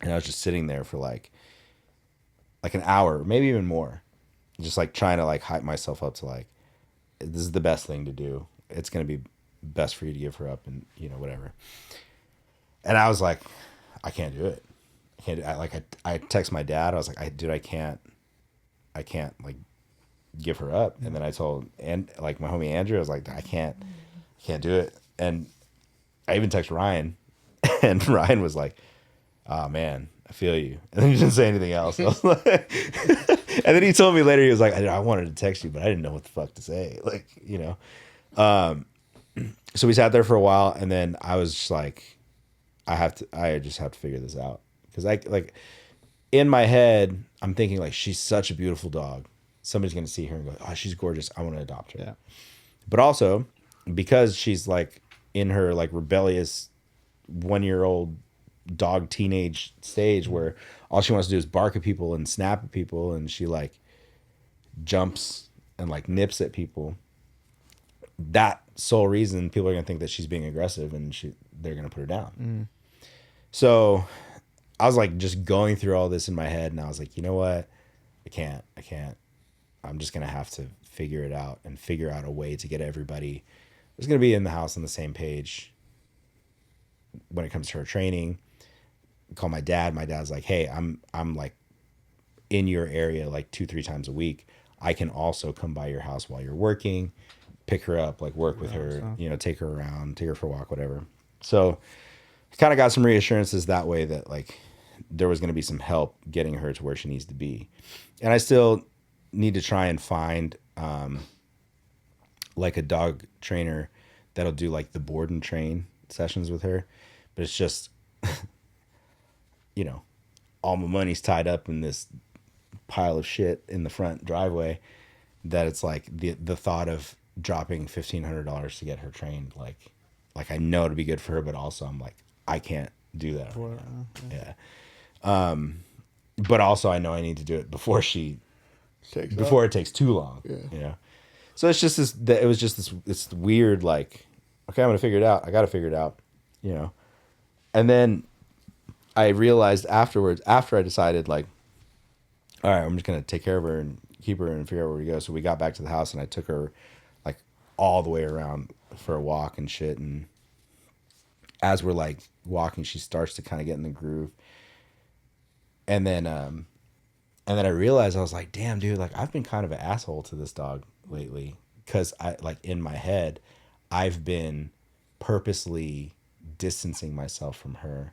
S1: I was just sitting there for like an hour, maybe even more, just like trying to like hype myself up to like, this is the best thing to do. It's going to be best for you to give her up and, you know, whatever. And I was like, I can't do it. I text my dad. I was like, I can't like give her up. And then I told like my homie Andrew, I was like, I can't do it. And I even texted Ryan, and Ryan was like, oh man, I feel you. And then he didn't say anything else. I was like, and then he told me later, he was like, I wanted to text you, but I didn't know what the fuck to say. Like, you know, so we sat there for a while, and then I was just like, I just have to figure this out. Because I like in my head, I'm thinking like she's such a beautiful dog. Somebody's gonna see her and go, oh, she's gorgeous. I want to adopt her.
S2: Yeah.
S1: But also because she's like in her like rebellious 1-year-old dog teenage stage where all she wants to do is bark at people and snap at people, and she like jumps and like nips at people. That sole reason people are gonna think that she's being aggressive, and they're gonna put her down. So I was like just going through all this in my head, and I was like, you know what? I can't. I'm just gonna have to figure it out and figure out a way to get everybody who's gonna be in the house on the same page when it comes to her training. Call my dad. My dad's like, hey, I'm like in your area like 2-3 times a week. I can also come by your house while you're working, pick her up, like work with her, take her around, take her for a walk, whatever. So I kind of got some reassurances that way that like there was going to be some help getting her to where she needs to be. And I still need to try and find like a dog trainer that'll do like the board and train sessions with her. But it's just, all my money's tied up in this pile of shit in the front driveway that it's like the thought of dropping $1,500 to get her trained, like I know it'd be good for her, but also I'm like, I can't do that right now. Yeah. But also I know I need to do it before it takes too long. Yeah. So it's just it was just this weird, like, okay, I'm going to figure it out. I got to figure it out, And then I realized afterwards, after I decided like, all right, I'm just going to take care of her and keep her and figure out where to go. So we got back to the house and I took her like all the way around for a walk and shit. And as we're like walking, she starts to kind of get in the groove. And then I realized, I was like, damn, dude, like I've been kind of an asshole to this dog lately. Cause I like in my head, I've been purposely distancing myself from her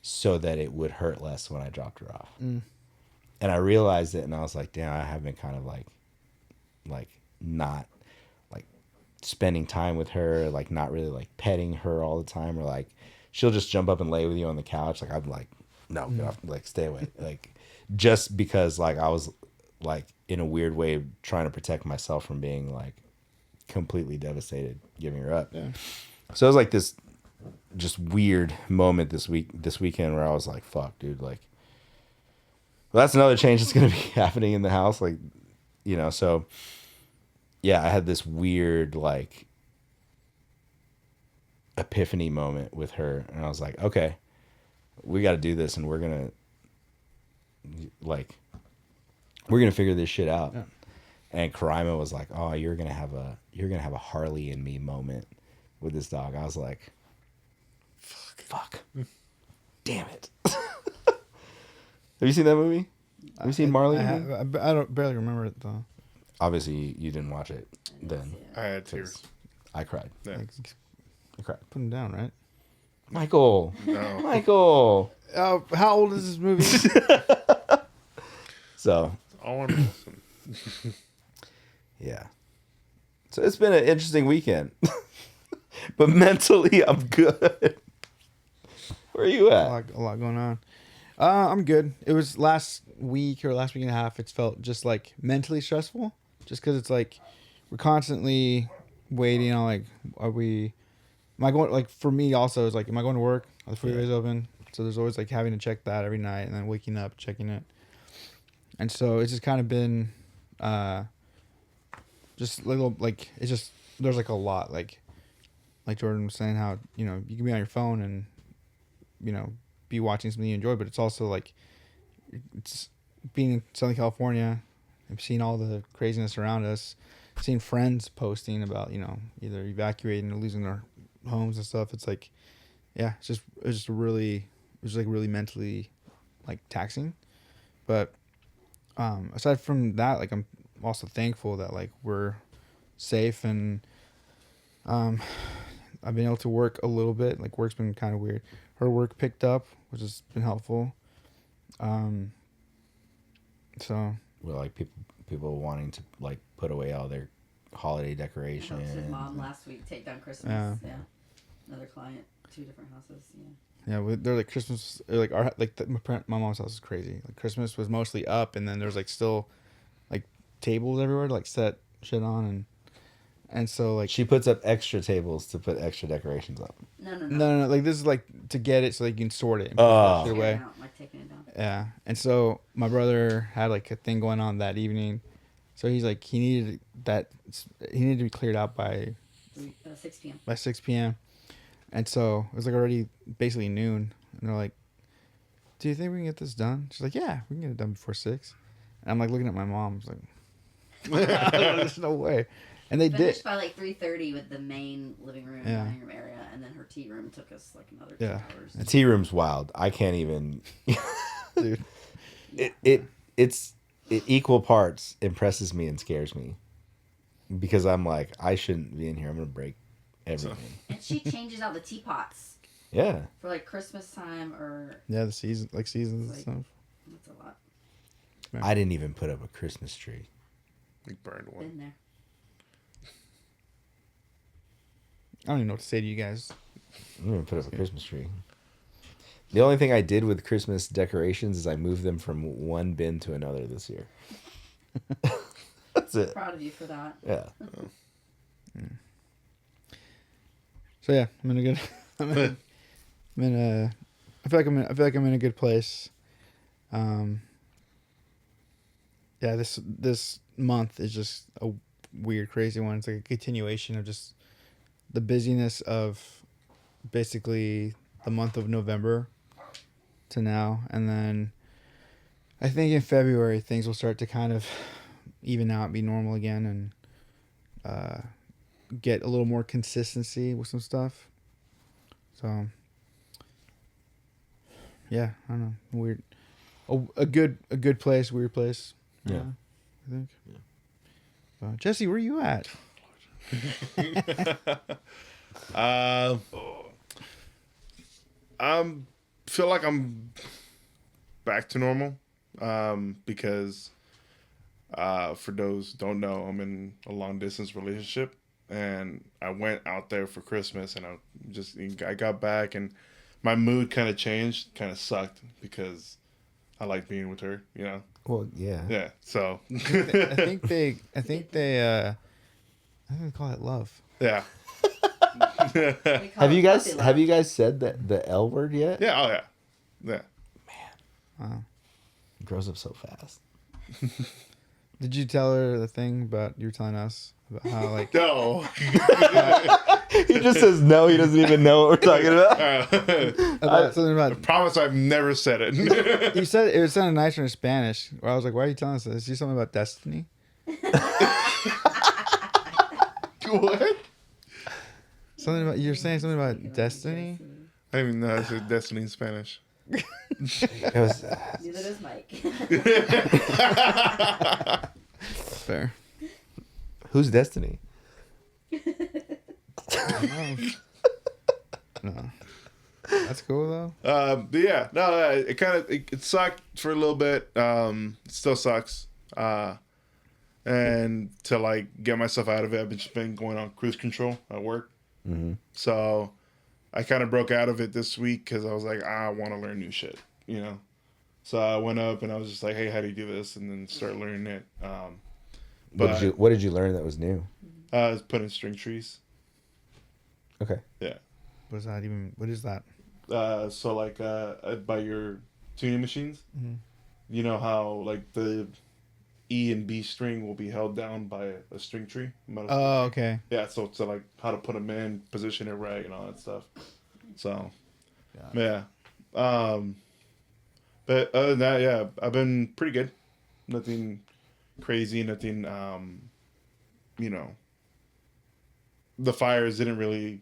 S1: so that it would hurt less when I dropped her off. And I realized it, and I was like, damn, I have been kind of like not like spending time with her, like not really like petting her all the time, or like she'll just jump up and lay with you on the couch. Like I'm like, no, get off, like stay away. Like just because like I was like in a weird way trying to protect myself from being like completely devastated giving her up.
S2: Yeah.
S1: So it was like this just weird moment this weekend where I was like, fuck, dude, like, well, that's another change that's going to be happening in the house. Like, so yeah, I had this weird, like, epiphany moment with her. And I was like, okay, we got to do this. And we're going to figure this shit out. Yeah. And Karaima was like, oh, you're going to have a Harley and me moment with this dog. I was like, fuck. Damn it. Have you seen that movie? Have you seen Marley?
S2: I don't barely remember it though.
S1: Obviously, you didn't watch it then.
S3: I had tears.
S1: I cried.
S3: Yeah.
S1: I cried.
S2: Put him down, right?
S1: Michael.
S3: No.
S1: Michael.
S2: How old is this movie?
S1: So.
S3: All I'm missing.
S1: Yeah. So it's been an interesting weekend, but mentally I'm good. Where are you at?
S2: A lot going on. I'm good. It was last week and a half. It's felt just like mentally stressful, just because it's like we're constantly waiting on like, am I going, like for me also, it's like, am I going to work? Are the freeways open? So there's always like having to check that every night and then waking up, checking it. And so it's just kind of been, just little, like, it's just, there's like a lot, like Jordan was saying how, you can be on your phone and, be watching something you enjoy, but it's also like, it's being in Southern California, I've seen all the craziness around us, seeing friends posting about, either evacuating or losing their homes and stuff. It's like, yeah, it was really mentally like taxing. But aside from that, like I'm also thankful that like we're safe and I've been able to work a little bit. Like work's been kind of weird. Her work picked up, which has been helpful. So
S1: well, like people wanting to like put away all their holiday
S4: I
S1: decorations.
S4: helped mom last week take down Christmas.
S2: Yeah.
S4: Yeah. Another client, 2 different houses. Yeah.
S2: Yeah, they're like Christmas, like our my mom's house is crazy. Like Christmas was mostly up, and then there's like still like tables everywhere to like set shit on, and so like
S1: She puts up extra tables to put extra decorations up.
S2: no, like this is like to get it so they can sort it and
S1: Oh.
S2: put shit away.
S4: Like taking it down.
S2: Yeah, and so my brother had like a thing going on that evening, so he's like he needed to be cleared out by
S4: 6 p.m.
S2: 6 p.m. And so it was like already basically noon. And they're like, do you think we can get this done? She's like, yeah, we can get it done before 6. And I'm like looking at my mom. I was like, there's no way. And they
S4: Finished
S2: did.
S4: by like 3:30 with the main living room,
S2: Yeah.
S4: dining room area, and then her tea room took us like another 2
S2: Yeah.
S4: hours.
S1: The tea room's wild. I can't even.
S2: Dude.
S1: It equal parts impresses me and scares me, because I'm like, I shouldn't be in here. I'm gonna break everything.
S4: And she changes out the teapots
S1: Yeah.
S4: for like Christmas time or
S2: Yeah, the seasons and
S4: Like-
S2: stuff.
S4: that's a lot.
S1: I didn't even put up a Christmas tree.
S3: We burned one.
S4: Been there.
S2: I don't even know what to say to you guys.
S1: I'm gonna put up a Christmas tree. The only thing I did with Christmas decorations is I moved them from one bin to another this year. That's it.
S4: Proud of you for that.
S1: Yeah.
S2: So yeah, I'm in a good. I feel like I'm in a good place. Yeah, this month is just a weird, crazy one. It's like a continuation of just the busyness of basically the month of November to now, and then I think in February things will start to kind of even out, be normal again, and get a little more consistency with some stuff. So yeah, I don't know, weird, a good place, weird place.
S1: Yeah.
S2: I think. Yeah. Jesse, where you at?
S3: Feel like I'm back to normal, because for those who don't know, I'm in a long distance relationship, and I went out there for Christmas, and I got back, and my mood kind of changed, kind of sucked, because I like being with her, you know.
S1: Well, yeah.
S3: Yeah, so
S2: I think they call it love.
S3: yeah.
S4: We call
S1: Have
S4: it
S1: you guys
S4: puppy
S1: have
S4: love.
S1: you guys said the L word yet?
S3: Yeah, oh yeah. Yeah.
S1: It grows up so fast.
S2: Did you tell her the thing about you were telling us about how like
S3: No.
S1: He just says no. He doesn't even know what we're talking about.
S2: about something about
S3: Promise I've never said it.
S2: you said it sounded nicer in Spanish. Where I was like, why are you telling us this? Is it something about destiny?
S3: What?
S2: Something about you're saying something about destiny?
S3: I don't even know how to say destiny in Spanish.
S1: It was,
S4: Neither does Mike.
S2: Fair.
S1: who's Destiny?
S2: No. That's cool though.
S3: But yeah, no, it sucked for a little bit. It still sucks. And to like get myself out of it, I've just been going on cruise control at work.
S1: Mm-hmm.
S3: So I kind of broke out of it this week because I was like, I want to learn new shit, you know. So I went up and I was just like, hey, how do you do this? And then start learning it.
S1: What did you learn that was new?
S3: I was putting string trees.
S1: Okay.
S3: Yeah.
S2: What is that even? What is that?
S3: So like by your tuning machines, you know how like the E and B string will be held down by a string tree.
S2: Oh, okay.
S3: Yeah, so like how to put them in, position it right, and all that stuff. So,
S2: Got
S3: yeah. But other than that, yeah, I've been pretty good. Nothing crazy, nothing, you know. The fires didn't really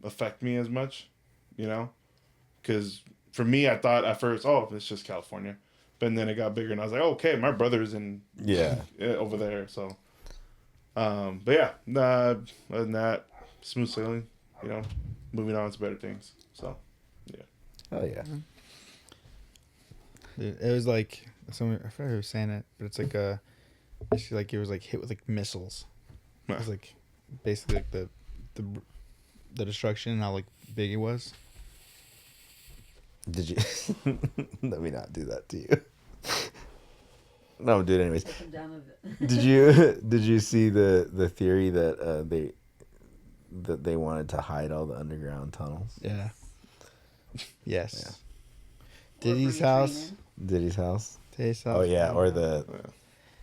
S3: affect me as much, you know? Because for me, I thought at first, oh, it's just California. But then it got bigger, and I was like, oh, okay, my brother's in over there, so. But yeah, other than that, smooth sailing, you know, moving on to better things. So, yeah.
S1: Oh yeah.
S2: Dude, it was like someone I forgot who was saying it, but it's like basically like it was like hit with like missiles. It was like basically like the destruction and how like big it was.
S1: Did you? Let me not do that to you. No, I'm doing it anyways.
S4: Take him down a bit.
S1: Did you see the theory that they wanted to hide all the underground tunnels?
S2: Yeah. Yes.
S1: Yeah.
S2: Diddy's
S4: Or
S2: house.
S4: training.
S1: Diddy's house.
S2: Diddy's house.
S1: Oh yeah, or the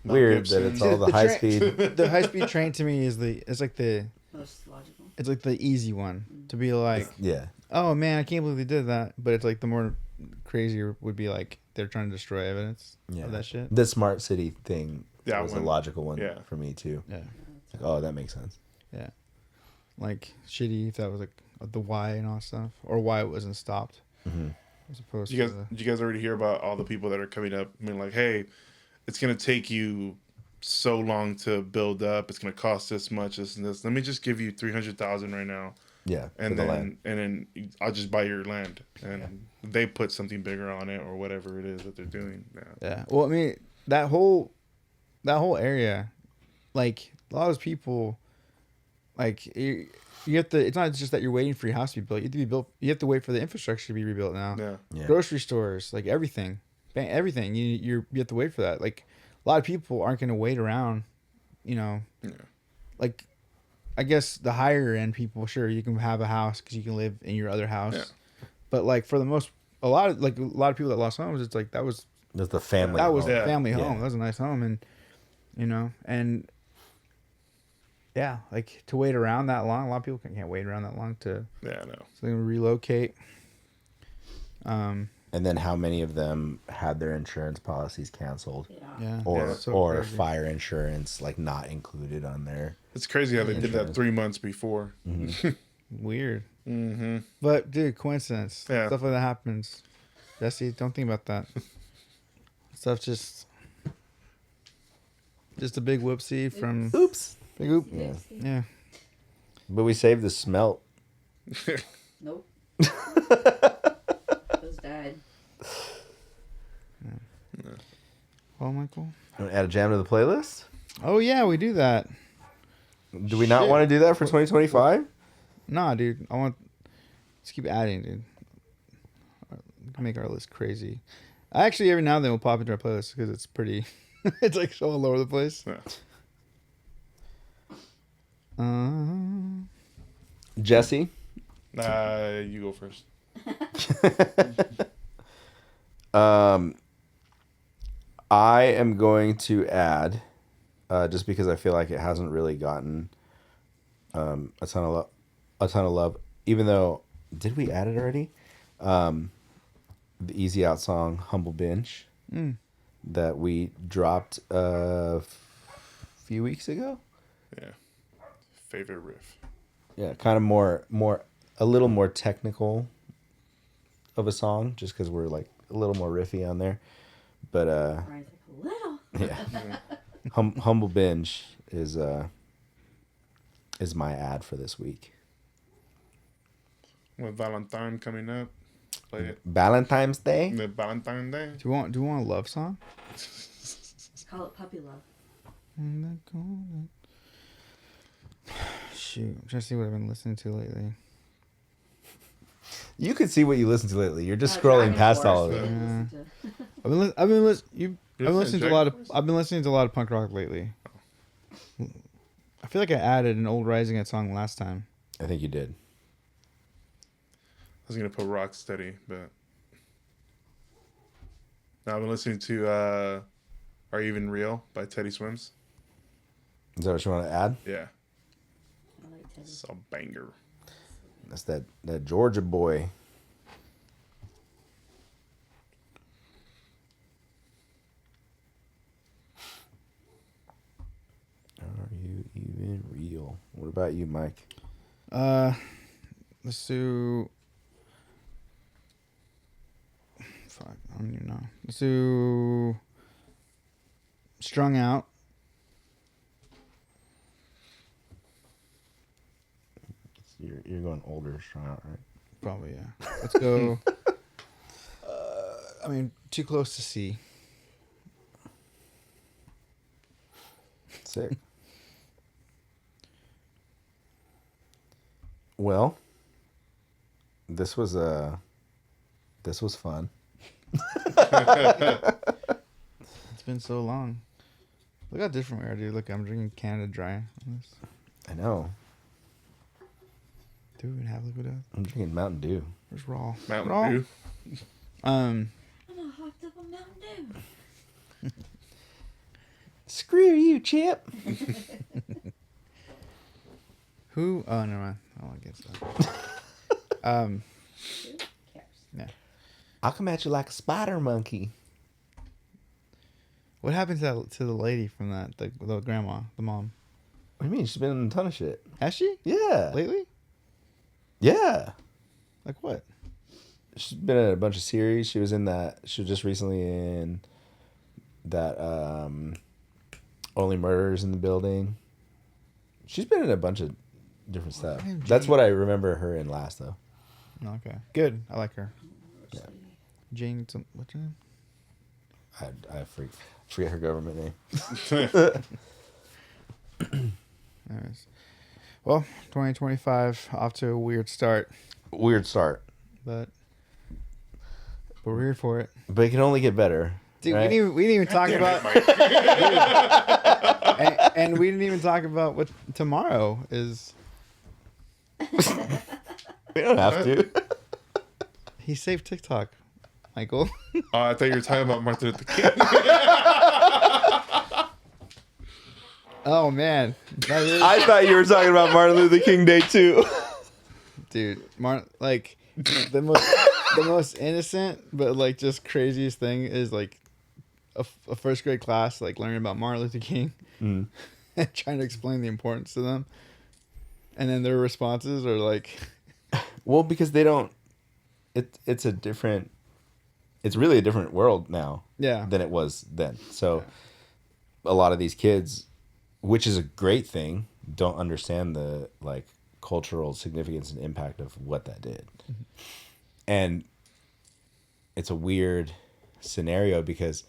S3: Mel
S1: weird that
S3: Gibson.
S1: it's all the
S2: The
S1: high
S2: tra-
S1: speed.
S2: The high speed train to me is
S4: Most logical.
S2: it's like the easy one to be like,
S1: Yeah,
S2: oh man, I can't believe they did that. But it's like the more crazier would be like they're trying to destroy evidence
S1: yeah.
S2: of that shit.
S1: The smart city thing
S3: That
S1: was
S3: one.
S1: a logical one
S3: Yeah.
S1: for me too.
S2: Yeah.
S1: Like, oh, that makes sense.
S2: Yeah. Like shitty if that was like the why and all that stuff, or why it wasn't stopped,
S1: Hmm.
S2: as opposed
S3: Did you
S2: to
S3: guys, did you guys already hear about all the people that are coming up? I mean, like, hey, it's gonna take you so long to build up. It's gonna cost this much, this and this. Let me just give you 300,000 right now,
S1: Yeah, for
S3: and
S1: the land.
S3: then I'll just buy your land, and they put something bigger on it or whatever it is that they're doing. Yeah.
S2: Yeah. Well, I mean, that whole area, like a lot of those people, like you have to. It's not just that you're waiting for your house to be built. You have to be built. You have to wait for the infrastructure to be rebuilt now.
S3: Yeah.
S1: Yeah,
S2: Grocery stores, like everything, everything. You have to wait for that. Like a lot of people aren't going to wait around. You know,
S3: Yeah.
S2: like I guess the higher end people, sure, you can have a house because you can live in your other house.
S3: Yeah.
S2: But like for the most, a lot of people that lost homes, it's like that was
S1: that's the family.
S2: that was
S1: home.
S3: Yeah.
S2: a family home.
S1: Yeah.
S2: That was a nice home, and you know, and yeah, like to wait around that long. A lot of people can't wait around that long to
S3: Yeah. No.
S2: so they relocate.
S1: And then how many of them had their insurance policies canceled,
S4: Yeah.
S2: Yeah,
S1: or
S2: it's so
S1: or
S2: crazy.
S1: fire insurance like not included on there?
S3: It's crazy how they did that
S1: Insurance.
S3: 3 months before.
S2: Weird,
S3: Mm-hmm.
S2: but dude, coincidence.
S3: Yeah.
S2: Stuff like that happens. Jesse, don't think about that. Stuff just a big whoopsie from
S1: Oops.
S2: big oop.
S1: Yeah.
S2: Yeah.
S1: But we saved the smelt.
S4: Nope. Those died.
S2: Well, Michael.
S1: Want to add a jam to the playlist?
S2: Oh yeah, we do that.
S1: Do we not
S2: Shit.
S1: want to do that for 2025?
S2: Nah, dude. Let's keep adding, dude. We can make our list crazy. Actually, every now and then we'll pop into our playlist because it's pretty. It's like so all over the place.
S3: Yeah.
S1: Jesse?
S3: You go first.
S1: I am going to add, just because I feel like it hasn't really gotten a ton of love. Even though, did we add it already? The Easy Out song "Humble Binge" that we dropped a few weeks ago.
S3: Yeah. Favorite riff.
S1: Yeah, kind of a little more technical of a song, just because we're like a little more riffy on there. But
S4: Brian's like, little.
S1: yeah, Humble Binge is my ad for this week.
S3: With Valentine coming up, play it.
S1: Valentine's Day.
S3: The Valentine Day.
S2: Do you want a love song?
S4: Call it puppy love.
S2: Shoot, I'm trying to see what I've been listening to lately.
S1: You could see what you listen to lately. You're just
S4: Oh,
S1: scrolling
S4: Dragon
S1: past
S4: Force,
S1: all of
S4: we
S1: it.
S4: did listen to.
S2: I've been listening to a lot of. I've been listening to a lot of punk rock lately. I feel like I added an old Rising Head song last time.
S1: I think you did.
S3: I was gonna put Rocksteady, but now I've been listening to "Are You Even Real" by Teddy Swims.
S1: Is that what you want to add?
S3: Yeah,
S4: I like Teddy.
S3: it's a banger.
S1: That's that Georgia boy. Are you even real? What about you, Mike?
S2: Let's do. Fuck, I don't even know. Let's do. Strung Out.
S1: You're going older, strung out, right?
S2: Probably, yeah. Let's go. I mean, Too Close to See.
S1: Sick. Well, this was fun.
S2: It's been so long. Look how different we are, dude. Look, I'm drinking Canada Dry on this.
S1: I know.
S2: Do we even have liquid death?
S1: I'm drinking Mountain Dew.
S2: Where's Raw?
S3: Mountain
S2: Raw?
S3: Dew.
S4: I'm not hopped up on Mountain Dew.
S1: Screw you, Chip.
S2: Who? Oh, never mind. I don't guess that.
S4: Who cares?
S2: Yeah.
S1: I'll come at you like a spider monkey.
S2: What happened to the lady from that? The grandma, the mom.
S1: What do you mean? She's been in a ton of shit.
S2: Has she?
S1: Yeah.
S2: Lately?
S1: Yeah.
S2: Like what?
S1: She's been in a bunch of series. She was just recently in that Only Murders in the Building. She's been in a bunch of different stuff. That's what I remember her in last, though.
S2: Okay. Good. I like her.
S1: Yeah.
S2: Jane, what's her name?
S1: I forget her government name.
S2: Anyways. Well, 2025 off to a weird start,
S1: Weird start.
S2: but we're here for it.
S1: But it can only get better.
S2: Dude,
S1: right?
S2: we didn't even talk about and we didn't even talk about what tomorrow is.
S1: We don't have to.
S2: He saved TikTok, Michael.
S3: Oh, I thought you were talking about Martin Luther King.
S2: Oh man, that is,
S1: I thought you were talking about Martin Luther King Day too.
S2: dude. Like the most innocent, but like just craziest thing is like a first grade class like learning about Martin Luther King and trying to explain the importance to them, and then their responses are like,
S1: Well, because they don't. It's really a different world now.
S2: yeah,
S1: Than it was then. So, a lot of these kids, which is a great thing, don't understand the like cultural significance and impact of what that did. And it's a weird scenario because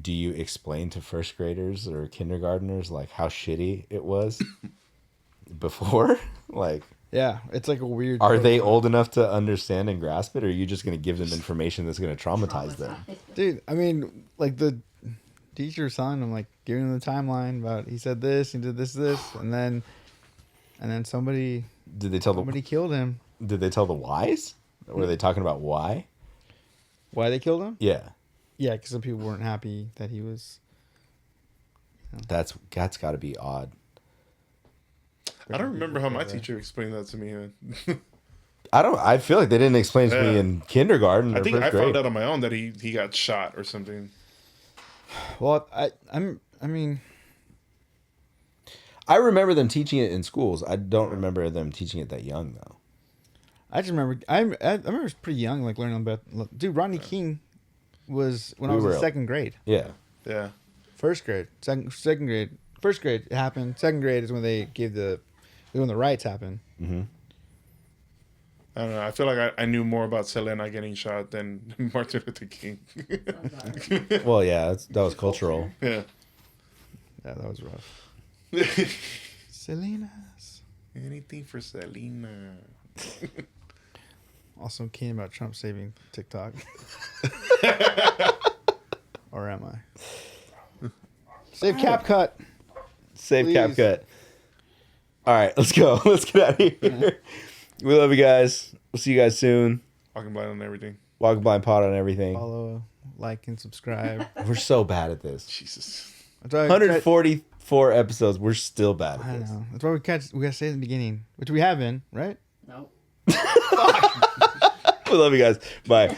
S1: do you explain to first graders or kindergartners like how shitty it was before? Like,
S2: yeah. It's like a weird.
S1: are they old enough to understand and grasp it, or are you just going to give them information that's going to traumatize them?
S2: Dude, I mean, like the teacher was telling him, like giving him the timeline about he said this, he did this, and then somebody
S1: Did they tell
S2: killed him.
S1: Did they tell the whys? Were they talking about why?
S2: Why they killed him?
S1: Yeah,
S2: Yeah, because some people weren't happy that he was.
S1: that's got to be odd.
S3: I don't remember how my teacher explained that to me.
S1: I feel like they didn't explain it to me
S3: Yeah.
S1: in kindergarten.
S3: I
S1: or
S3: think
S1: first
S3: I
S1: grade.
S3: found out on my own that he got shot or something.
S2: Well, I mean,
S1: I remember them teaching it in schools. I don't remember them teaching it that young though.
S2: I just remember. I remember I was pretty young, like learning about. Dude, Rodney King was when I was in second grade.
S1: Yeah.
S3: Yeah.
S2: First grade, second grade, first grade it happened. Second grade is when they gave when the riots happened.
S1: Mm-hmm.
S3: I don't know. I feel like I knew more about Selena getting shot than Martin Luther King.
S1: Well, yeah, that was cultural.
S3: Yeah.
S2: Yeah, that was rough. Selena's.
S3: Anything for Selena.
S2: Also kidding about Trump saving TikTok. Or am I? Save CapCut.
S1: Save
S2: Please.
S1: CapCut. All right, let's go. Let's get out of here. We love you guys. We'll see you guys soon.
S3: Walking blind on everything.
S1: Walk Blind Pod on everything.
S2: Follow, like, and subscribe.
S1: We're so bad at this.
S3: Jesus.
S2: That's why
S1: 144 episodes. We're still bad
S2: I
S1: at this.
S2: know. That's why we gotta say it in the beginning, which we have been, right?
S4: Nope.
S1: We love you guys. Bye.